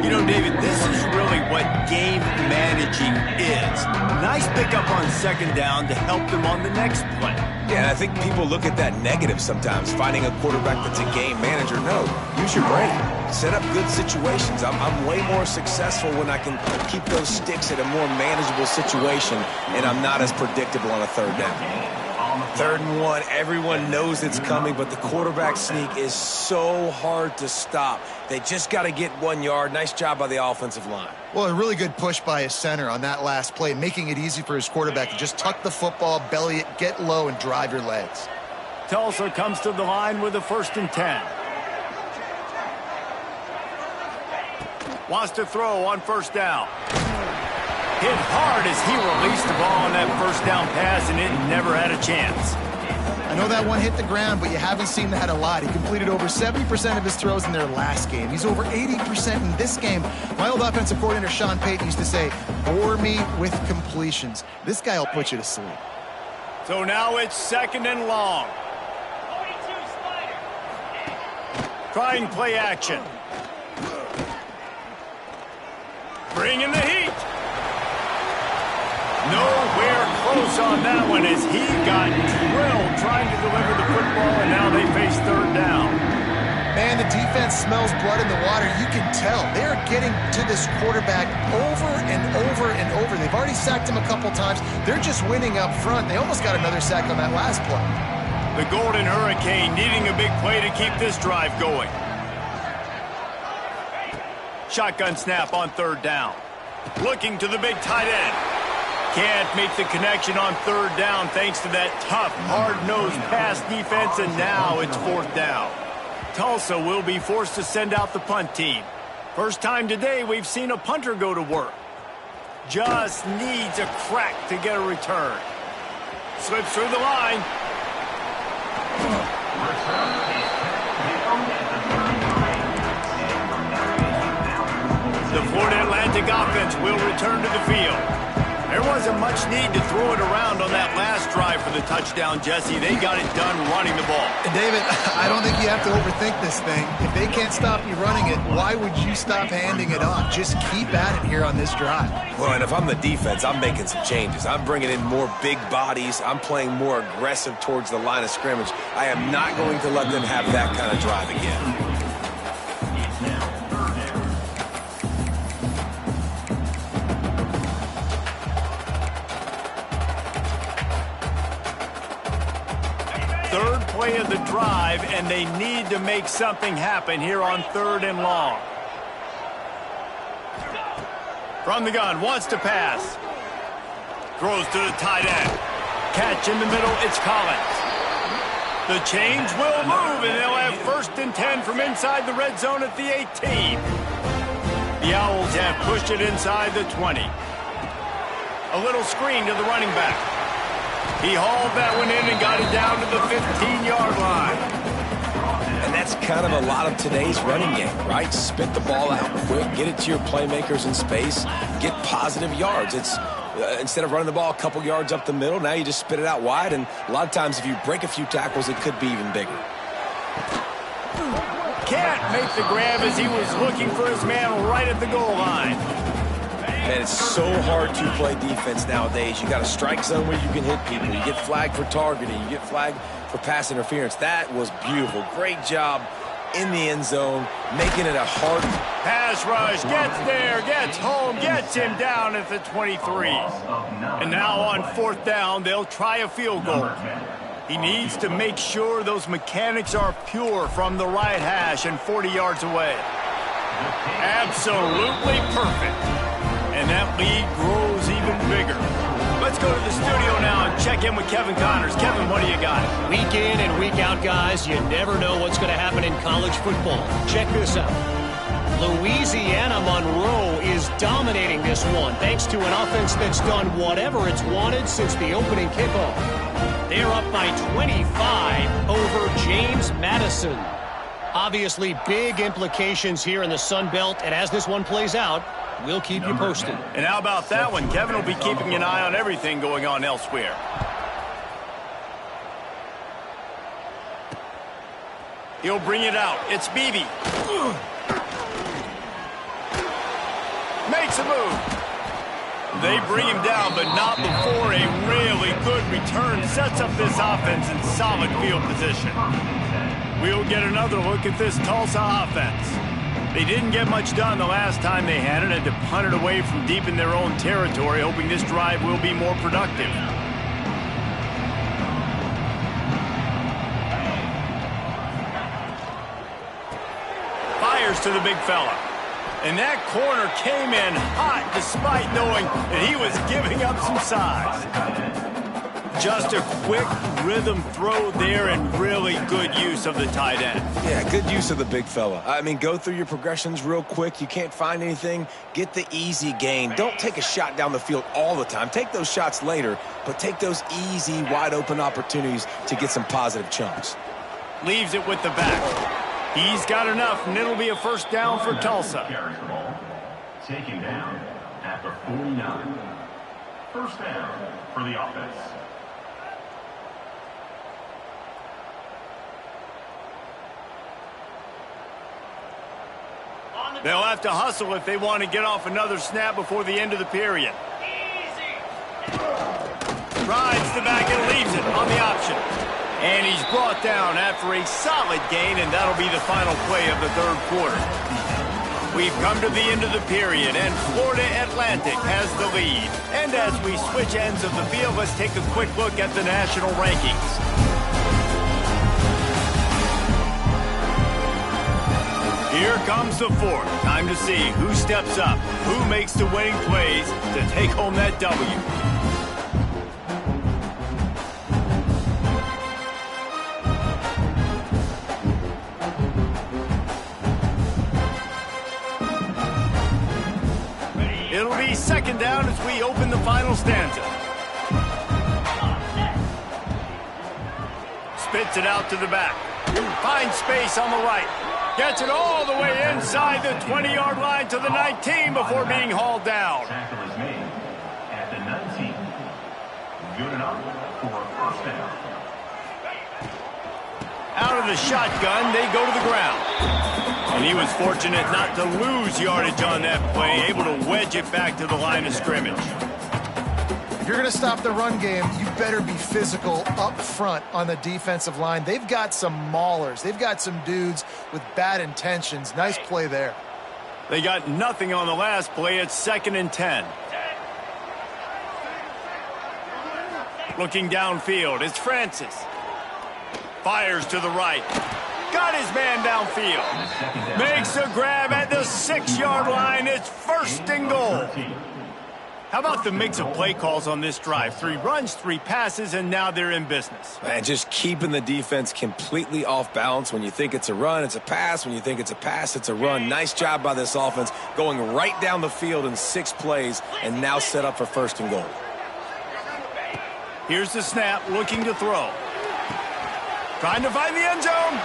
You know, David, this is really what game managing is. Nice pickup on 2nd down to help them on the next play. Yeah, and I think people look at that negative sometimes, finding a quarterback that's a game manager. No, use your brain. Set up good situations. I'm way more successful when I can keep those sticks at a more manageable situation, and I'm not as predictable on a 3rd down. 3rd and 1, everyone knows it's coming, but the quarterback sneak is so hard to stop. They just got to get 1 yard. Nice job by the offensive line. Well, a really good push by his center on that last play, making it easy for his quarterback to just tuck the football, belly it, get low, and drive your legs. Tulsa comes to the line with a 1st and 10. Wants to throw on 1st down. Hit hard as he released the ball on that 1st down pass, and it never had a chance. I know that one hit the ground, but you haven't seen that a lot. He completed over 70% of his throws in their last game. He's over 80% in this game. My old offensive coordinator, Sean Payton, used to say, bore me with completions. This guy will put you to sleep. So now it's 2nd and long. Trying play action. Bring in the heat. Nowhere close on that one as he got drilled trying to deliver the football, and now they face 3rd down. Man, the defense smells blood in the water. You can tell. They're getting to this quarterback over and over and over. They've already sacked him a couple times. They're just winning up front. They almost got another sack on that last play. The Golden Hurricane needing a big play to keep this drive going. Shotgun snap on 3rd down. Looking to the big tight end. Can't make the connection on 3rd down thanks to that tough, hard-nosed pass defense, and now it's 4th down. Tulsa will be forced to send out the punt team. First time today we've seen a punter go to work. Just needs a crack to get a return. Slips through the line. The Florida Atlantic offense will return to the field. There wasn't much need to throw it around on that last drive for the touchdown, Jesse. They got it done running the ball. And David, I don't think you have to overthink this thing. If they can't stop you running it, why would you stop handing it off? Just keep at it here on this drive. Well, and if I'm the defense, I'm making some changes. I'm bringing in more big bodies. I'm playing more aggressive towards the line of scrimmage. I am not going to let them have that kind of drive again. Third play of the drive, and they need to make something happen here on 3rd and long. From the gun, wants to pass. Throws to the tight end. Catch in the middle, it's Collins. The change will move, and they'll have 1st and 10 from inside the red zone at the 18. The Owls have pushed it inside the 20. A little screen to the running back. He hauled that one in and got it down to the 15-yard line. And that's kind of a lot of today's running game, right? Spit the ball out quick, get it to your playmakers in space, get positive yards. It's instead of running the ball a couple yards up the middle, now you just spit it out wide, and a lot of times if you break a few tackles, it could be even bigger. Can't make the grab as he was looking for his man right at the goal line. Man, it's so hard to play defense nowadays. You got a strike zone where you can hit people. You get flagged for targeting. You get flagged for pass interference. That was beautiful. Great job in the end zone, making it a hard pass rush. Gets there, gets home, gets him down at the 23. And now on 4th down, they'll try a field goal. He needs to make sure those mechanics are pure from the right hash and 40 yards away. Absolutely perfect. And that lead grows even bigger. Let's go to the studio now and check in with Kevin Connors. Kevin, what do you got? Week in and week out, guys, you never know what's going to happen in college football. Check this out. Louisiana Monroe is dominating this one thanks to an offense that's done whatever it's wanted since the opening kickoff. They're up by 25 over James Madison. Obviously, big implications here in the Sun Belt, and as this one plays out, we'll keep you posted. And how about that one? Kevin will be keeping an eye on everything going on elsewhere. He'll bring it out. It's Beebe. Makes a move. They bring him down, but not before a really good return sets up this offense in solid field position. We'll get another look at this Tulsa offense. They didn't get much done the last time they had it, and to punt it away from deep in their own territory, hoping this drive will be more productive. Fires to the big fella. And that corner came in hot despite knowing that he was giving up some size. Just a quick rhythm throw there and really good use of the tight end. Yeah, good use of the big fella. I mean, go through your progressions real quick. You can't find anything. Get the easy gain. Don't take a shot down the field all the time. Take those shots later, but take those easy, wide-open opportunities to get some positive chunks. Leaves it with the back. He's got enough, and it'll be a 1st down for Tulsa. Taken down at the 49. 1st down for the offense. They'll have to hustle if they want to get off another snap before the end of the period. Rides the back and leaves it on the option. And he's brought down after a solid gain, and that'll be the final play of the 3rd quarter. We've come to the end of the period, and Florida Atlantic has the lead. And as we switch ends of the field, let's take a quick look at the national rankings. Here comes the 4th. Time to see who steps up, who makes the winning plays to take home that W. It'll be 2nd down as we open the final stanza. Spits it out to the back. Finds space on the right. Gets it all the way inside the 20-yard line to the 19 before being hauled down. Tackle is made at the Good enough for a first down. Out of the shotgun, they go to the ground. And he was fortunate not to lose yardage on that play, able to wedge it back to the line of scrimmage. If you're going to stop the run game, you better be physical up front on the defensive line. They've got some maulers. They've got some dudes with bad intentions. Nice play there. They got nothing on the last play. It's 2nd and 10. Looking downfield, it's Francis. Fires to the right. Got his man downfield. Makes a grab at the 6-yard line. It's 1st and goal. How about the mix of play calls on this drive? 3 runs, 3 passes, and now they're in business. Man, just keeping the defense completely off balance. When you think it's a run, it's a pass. When you think it's a pass, it's a run. Nice job by this offense, going right down the field in 6 plays, and now set up for 1st and goal. Here's the snap, looking to throw. Trying to find the end zone.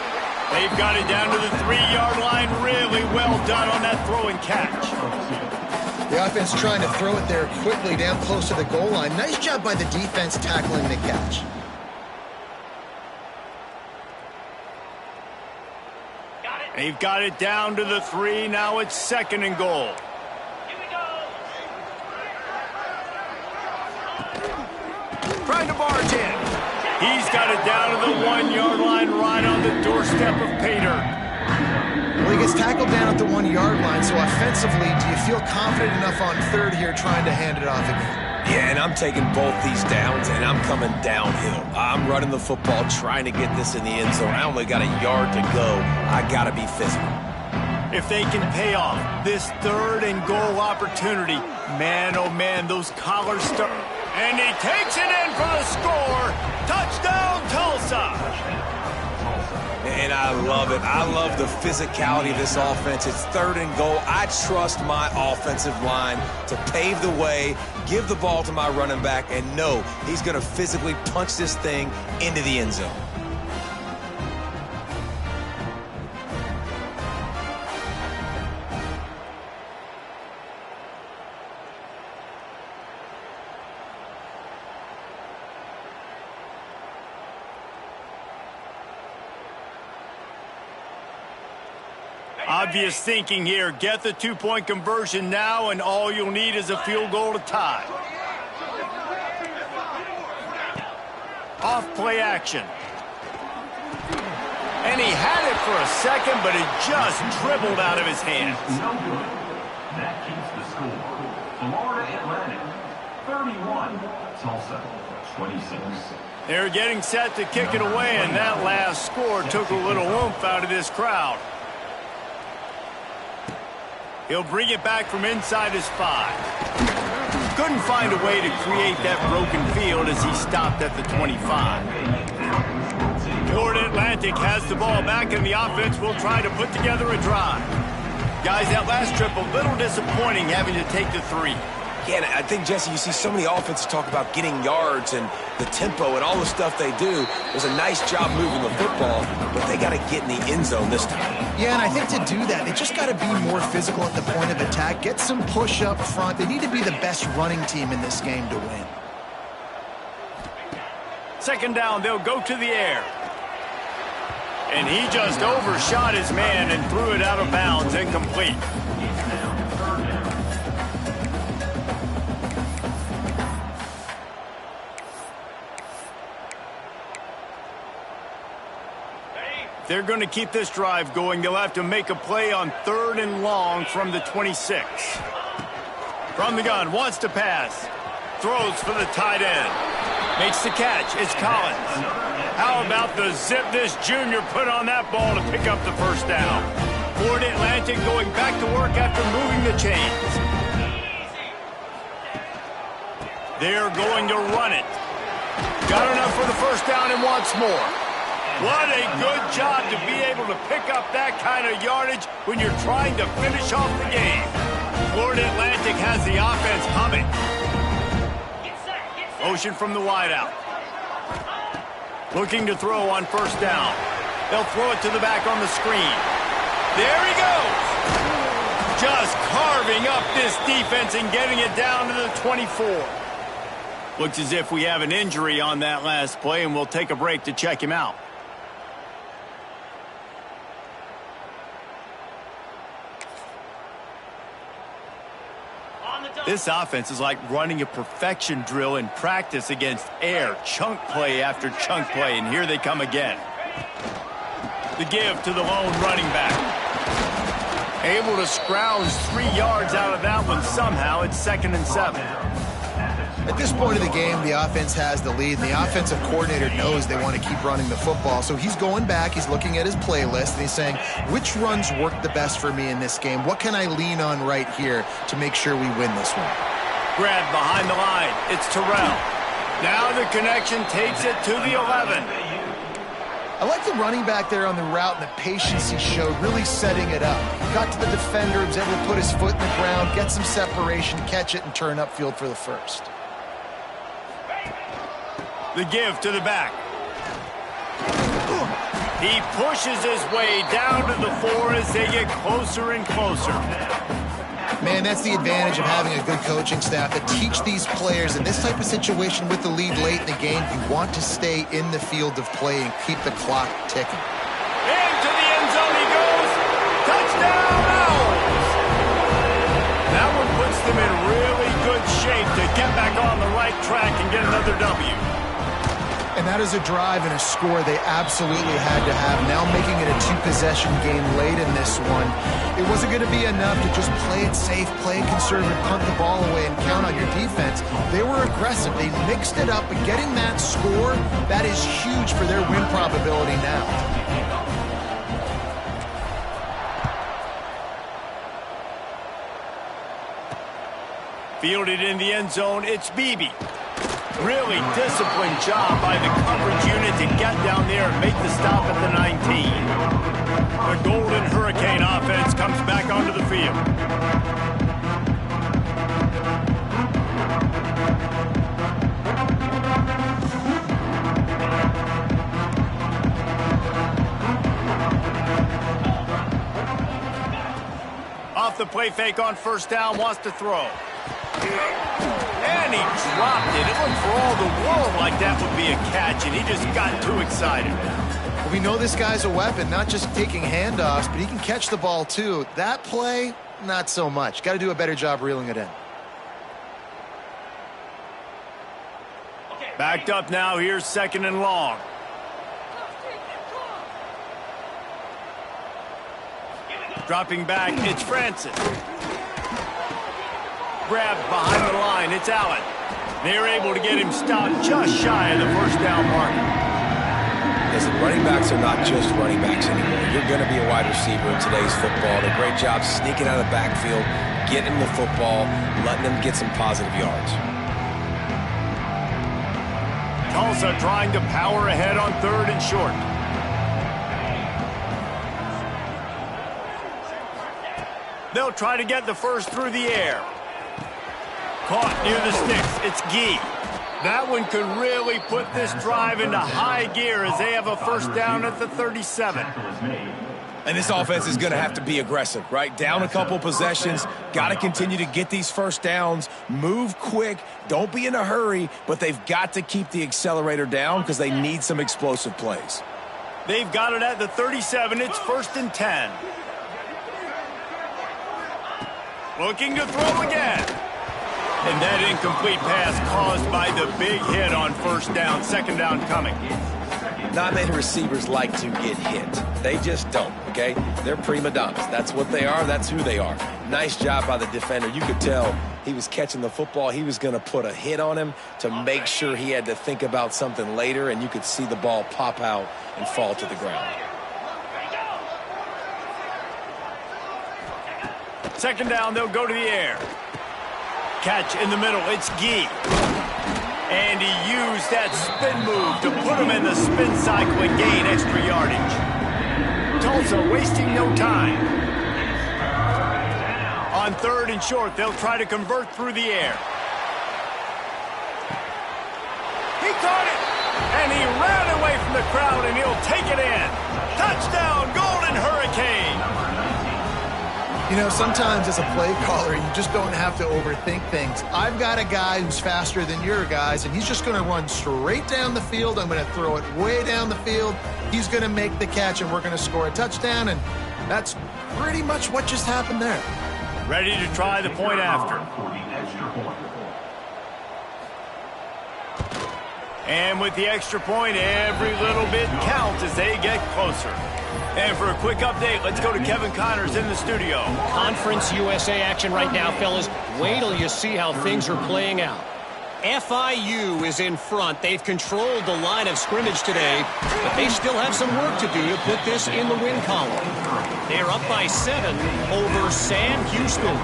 They've got it down to the 3-yard line. Really well done on that throw and catch. The offense trying to throw it there quickly down close to the goal line. Nice job by the defense tackling the catch. They've got it down to the 3. Now it's 2nd and goal. Trying to barge in. He's got it down to the 1-yard line, right on the doorstep of Pater. Well, he gets tackled down at the 1-yard line, so offensively, do you feel confident enough on 3rd here trying to hand it off again? Yeah, and I'm taking both these downs, and I'm coming downhill. I'm running the football, trying to get this in the end zone. I only got a yard to go. I got to be physical. If they can pay off this 3rd and goal opportunity, man, oh man, those collars start. And he takes it in for the score. Touchdown, Tulsa. And I love it. I love the physicality of this offense. It's 3rd and goal. I trust my offensive line to pave the way, give the ball to my running back, and know he's going to physically punch this thing into the end zone. Obvious thinking here. Get the 2-point conversion now, and all you'll need is a field goal to tie. Off play action. And he had it for a second, but it just dribbled out of his hands. No good. That keeps the score. Florida Atlantic, 31. Tulsa, 26. They're getting set to kick it away, and that last score took a little oomph out of this crowd. He'll bring it back from inside his 5. Couldn't find a way to create that broken field as he stopped at the 25. Florida Atlantic has the ball back, and the offense will try to put together a drive. Guys, that last trip, a little disappointing having to take the 3. Yeah, and I think, Jesse, you see so many offenses talk about getting yards and the tempo and all the stuff they do. It was a nice job moving the football, but they got to get in the end zone this time. Yeah, and I think to do that, they just got to be more physical at the point of attack, get some push up front. They need to be the best running team in this game to win. 2nd down, they'll go to the air. And he just overshot his man and threw it out of bounds, incomplete. They're going to keep this drive going. They'll have to make a play on 3rd and long from the 26. From the gun, wants to pass. Throws for the tight end. Makes the catch. It's Collins. How about the zip this junior put on that ball to pick up the 1st down? Florida Atlantic going back to work after moving the chains. They're going to run it. Got enough for the 1st down and wants more. What a good job to be able to pick up that kind of yardage when you're trying to finish off the game. Florida Atlantic has the offense humming. Motion from the wideout. Looking to throw on 1st down. They'll throw it to the back on the screen. There he goes. Just carving up this defense and getting it down to the 24. Looks as if we have an injury on that last play, and we'll take a break to check him out. This offense is like running a perfection drill in practice against air. Chunk play after chunk play, and here they come again. The give to the lone running back. Able to scrounge 3 yards out of that one somehow. It's 2nd and 7. At this point of the game, the offense has the lead, and the offensive coordinator knows they want to keep running the football. So he's going back, he's looking at his playlist, and he's saying, which runs work the best for me in this game? What can I lean on right here to make sure we win this one? Grab behind the line. It's Terrell. Now the connection takes it to the 11. I like the running back there on the route and the patience he showed, really setting it up. He got to the defender, he was able to put his foot in the ground, get some separation, catch it, and turn upfield for the first. The give to the back. He pushes his way down to the 4 as they get closer and closer. Man, that's the advantage of having a good coaching staff that teach these players in this type of situation with the lead late in the game. You want to stay in the field of play and keep the clock ticking. Into the end zone he goes. Touchdown, Owls! That one puts them in really good shape to get back on the right track and get another W. And that is a drive and a score they absolutely had to have. Now making it a 2-possession game late in this one. It wasn't going to be enough to just play it safe, play it conservative, punt the ball away, and count on your defense. They were aggressive. They mixed it up, but getting that score, that is huge for their win probability now. Fielded in the end zone, it's Beebe. Really disciplined job by the coverage unit to get down there and make the stop at the 19. The Golden Hurricane offense comes back onto the field. Off the play fake on first down, wants to throw. And he dropped it. It looked for all the world like that would be a catch, and he just got too excited. Well, we know this guy's a weapon, not just taking handoffs, but he can catch the ball too. That play, not so much. Got to do a better job reeling it in. Backed up now. Here's 2nd and long. Dropping back, it's Francis. Grabbed behind the line, it's Allen. They're able to get him stopped just shy of the first down mark. Listen, running backs are not just running backs anymore. You're going to be a wide receiver in today's football. They're a great job sneaking out of the backfield, getting the football, letting them get some positive yards. Tulsa trying to power ahead on 3rd and short. They'll try to get the first through the air. Caught near the sticks. It's Gee. That one could really put this drive into high gear as they have a first down at the 37. And this offense is going to have to be aggressive, right? Down a couple possessions. Got to continue to get these first downs. Move quick. Don't be in a hurry, but they've got to keep the accelerator down because they need some explosive plays. They've got it at the 37. It's 1st and 10. Looking to throw again. And that incomplete pass caused by the big hit on first down. 2nd down coming. Not many receivers like to get hit. They just don't, okay? They're prima donnas. That's what they are. That's who they are. Nice job by the defender. You could tell he was catching the football. He was going to put a hit on him to make sure he had to think about something later, and you could see the ball pop out and fall to the ground. 2nd down, they'll go to the air. Catch in the middle, it's Gee. And he used that spin move to put him in the spin cycle and gain extra yardage. Tulsa wasting no time. On 3rd and short, they'll try to convert through the air. He caught it, and he ran away from the crowd, and he'll take it in. Touchdown, Golden Hurricane. You know, sometimes as a play caller, you just don't have to overthink things. I've got a guy who's faster than your guys, and he's just going to run straight down the field. I'm going to throw it way down the field. He's going to make the catch, and we're going to score a touchdown, and that's pretty much what just happened there. Ready to try the point after. And with the extra point, every little bit counts as they get closer. And for a quick update, let's go to Kevin Connors in the studio. Conference USA action right now, fellas. Wait till you see how things are playing out. FIU is in front. They've controlled the line of scrimmage today, but they still have some work to do to put this in the win column. They're up by 7 over Sam Houston.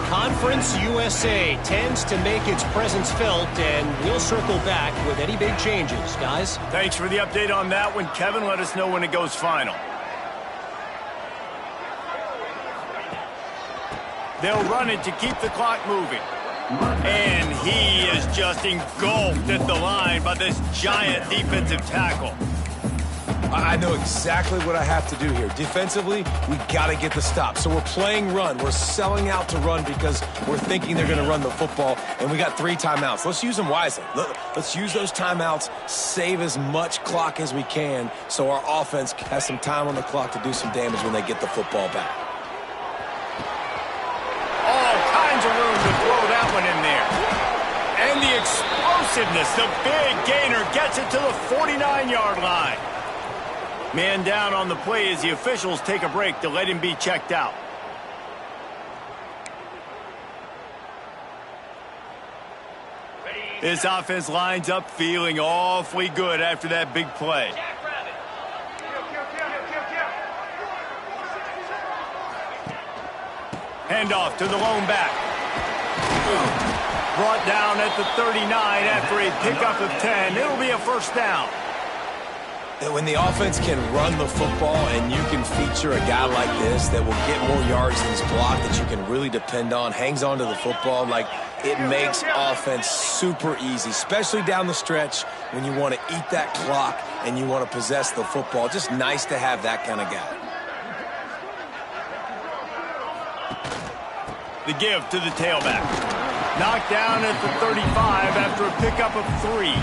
Conference USA tends to make its presence felt, and we'll circle back with any big changes, guys. Thanks for the update on that one, Kevin. Let us know when it goes final. They'll run it to keep the clock moving. And he is just engulfed at the line by this giant defensive tackle. I know exactly what I have to do here. Defensively, we got to get the stop. So we're playing run. We're selling out to run because we're thinking they're going to run the football, and we got 3 timeouts. Let's use them wisely. Let's use those timeouts, save as much clock as we can so our offense has some time on the clock to do some damage when they get the football back. All kinds of room to throw that one in there. And the explosiveness, the big gainer gets it to the 49-yard line. Man down on the play as the officials take a break to let him be checked out. This offense lines up feeling awfully good after that big play. Handoff to the lone back. Brought down at the 39 after a pickup of 10. It'll be a first down. When the offense can run the football and you can feature a guy like this that will get more yards than his block that you can really depend on, hangs on to the football, like it makes offense super easy, especially down the stretch when you want to eat that clock and you want to possess the football. Just nice to have that kind of guy. The give to the tailback. Knocked down at the 35 after a pickup of 3.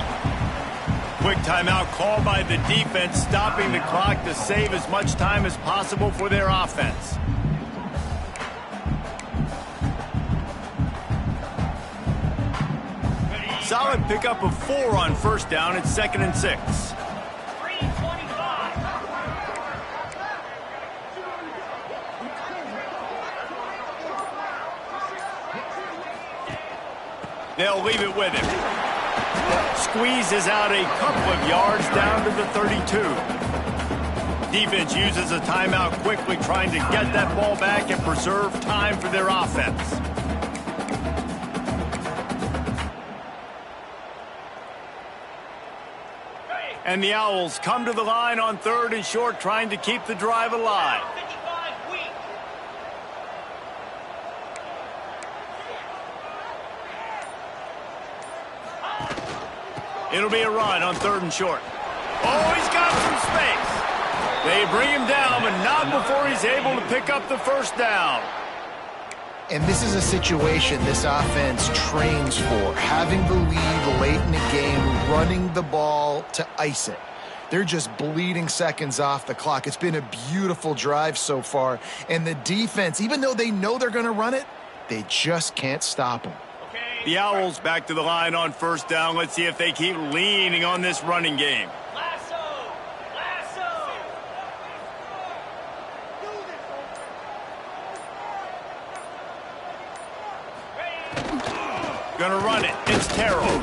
Quick timeout called by the defense, stopping the clock to save as much time as possible for their offense. Solid pickup of 4 on first down. It's 2nd and 6. 3:25. They'll leave it with him. Squeezes out a couple of yards down to the 32. Defense uses a timeout quickly, trying to get that ball back and preserve time for their offense. And the Owls come to the line on 3rd and short, trying to keep the drive alive. 55 weak. It'll be a run on 3rd and short. Oh, he's got some space. They bring him down, but not before he's able to pick up the first down. And this is a situation this offense trains for, having the lead late in the game, running the ball to ice it. They're just bleeding seconds off the clock. It's been a beautiful drive so far. And the defense, even though they know they're going to run it, they just can't stop them. The Owls back to the line on first down. Let's see if they keep leaning on this running game. Lasso. Lasso. Gonna run it. It's Terrell.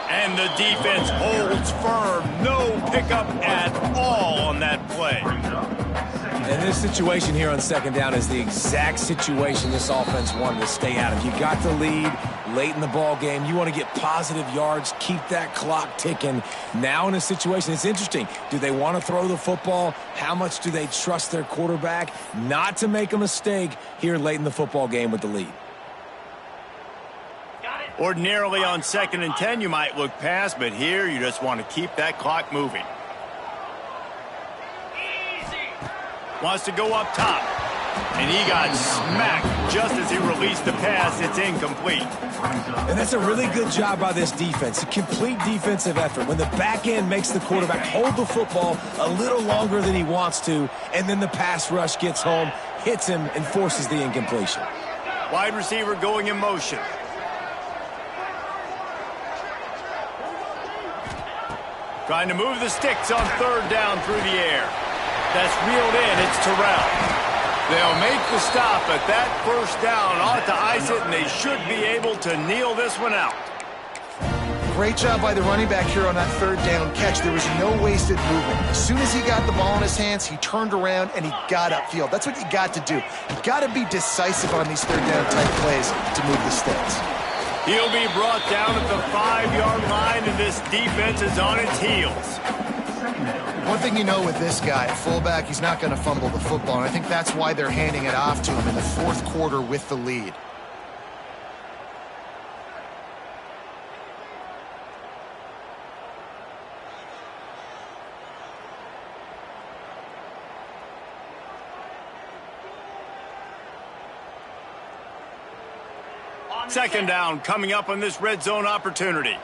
And the defense holds firm. No pickup at all on that play. And this situation here on 2nd down is the exact situation this offense wanted to stay out of. You got the lead late in the ball game. You want to get positive yards, keep that clock ticking. Now in a situation, it's interesting. Do they want to throw the football? How much do they trust their quarterback not to make a mistake here late in the football game with the lead? Ordinarily on 2nd and 10, you might look past, but here you just want to keep that clock moving. Wants to go up top. And he got smacked just as he released the pass. It's incomplete. And that's a really good job by this defense. A complete defensive effort. When the back end makes the quarterback hold the football a little longer than he wants to, and then the pass rush gets home, hits him, and forces the incompletion. Wide receiver going in motion. Trying to move the sticks on third down through the air. That's reeled in. It's Terrell. They'll make the stop, but that first down ought to ice it, and they should be able to kneel this one out. Great job by the running back here on that third down catch. There was no wasted movement. As soon as he got the ball in his hands, he turned around and he got upfield. That's what you got to do. You got to be decisive on these third down type plays to move the sticks. He'll be brought down at the 5-yard line, and this defense is on its heels. One thing you know with this guy, fullback, he's not going to fumble the football, and I think that's why they're handing it off to him in the fourth quarter with the lead. Second down coming up on this red zone opportunity.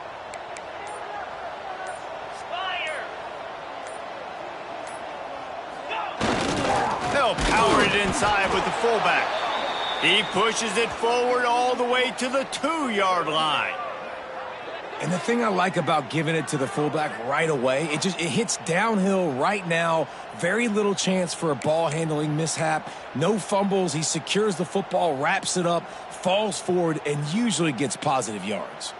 They'll power it inside with the fullback. He pushes it forward all the way to the 2-yard line. And the thing I like about giving it to the fullback right away, it hits downhill right now. Very little chance for a ball handling mishap. No fumbles. He secures the football, wraps it up, falls forward, and usually gets positive yards.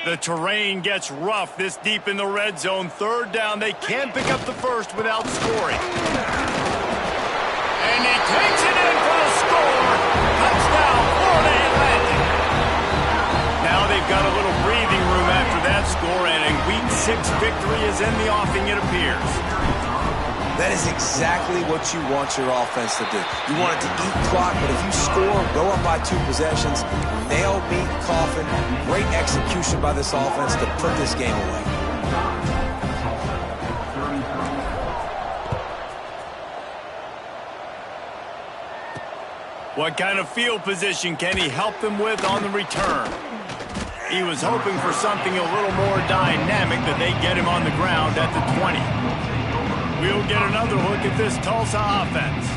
The terrain gets rough this deep in the red zone. Third down, they can't pick up the first without scoring. And he takes it in for the score. Touchdown, Florida Atlantic. Now they've got a little breathing room after that score, and a Week 6 victory is in the offing, it appears. That is exactly what you want your offense to do. You want it to eat clock, but if you score, go up by 2 possessions, nail, beat, coffin. Great execution by this offense to put this game away. What kind of field position can he help them with on the return? He was hoping for something a little more dynamic, that they get him on the ground at the 20. We'll get another look at this Tulsa offense.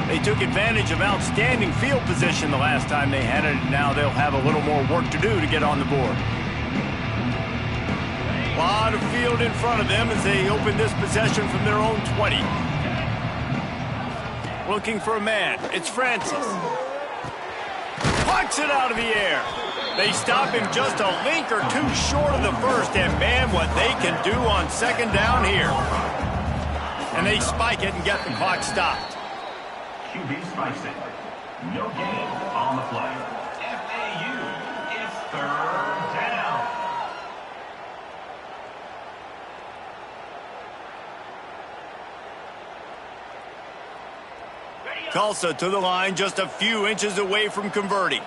They took advantage of outstanding field position the last time they had it, and now they'll have a little more work to do to get on the board. A lot of field in front of them as they open this possession from their own 20. Looking for a man. It's Francis. Plucks it out of the air. They stop him just a link or two short of the first, and man, what they can do on second down here. And they spike it and get the clock stopped. QB spikes it. No gain on the play. FAU is third down. Tulsa to the line, just a few inches away from converting.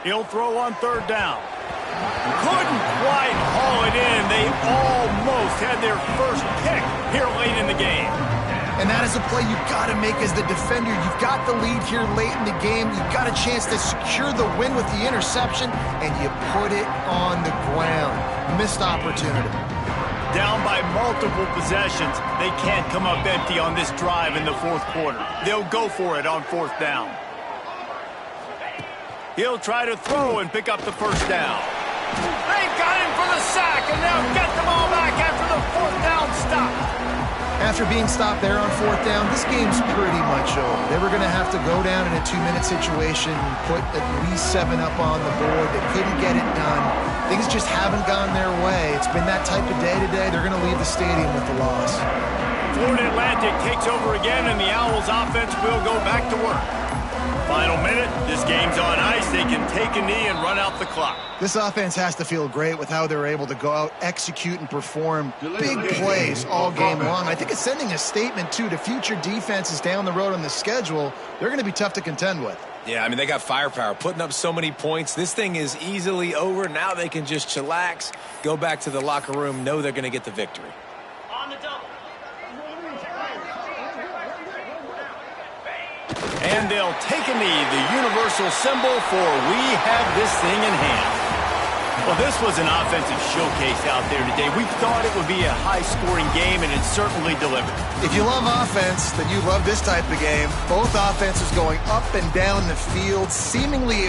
He'll throw on third down. Couldn't quite haul it in. They almost had their first pick here late in the game. And that is a play you've got to make as the defender. You've got the lead here late in the game. You've got a chance to secure the win with the interception, and you put it on the ground. Missed opportunity. Down by multiple possessions. They can't come up empty on this drive in the fourth quarter. They'll go for it on fourth down. He'll try to throw and pick up the first down. They've got him for the sack, and they'll get the ball back after the fourth down stop. After being stopped there on fourth down, this game's pretty much over. They were going to have to go down in a 2-minute situation, put at least 7 up on the board. They couldn't get it done. Things just haven't gone their way. It's been that type of day today. They're going to leave the stadium with the loss. Florida Atlantic takes over again, and the Owls offense will go back to work. Final minute, this game's on ice. They can take a knee and run out the clock. This offense has to feel great with how they're able to go out, execute, and perform big plays all game long. I think it's sending a statement, too, to future defenses down the road on the schedule. They're going to be tough to contend with. Yeah, I mean, they got firepower, putting up so many points. This thing is easily over. Now they can just chillax, go back to the locker room, know they're going to get the victory. On the double. And they'll take a knee, the universal symbol for we have this thing in hand. Well, this was an offensive showcase out there today. We thought it would be a high-scoring game, and it certainly delivered. If you love offense, then you love this type of game. Both offenses going up and down the field, seemingly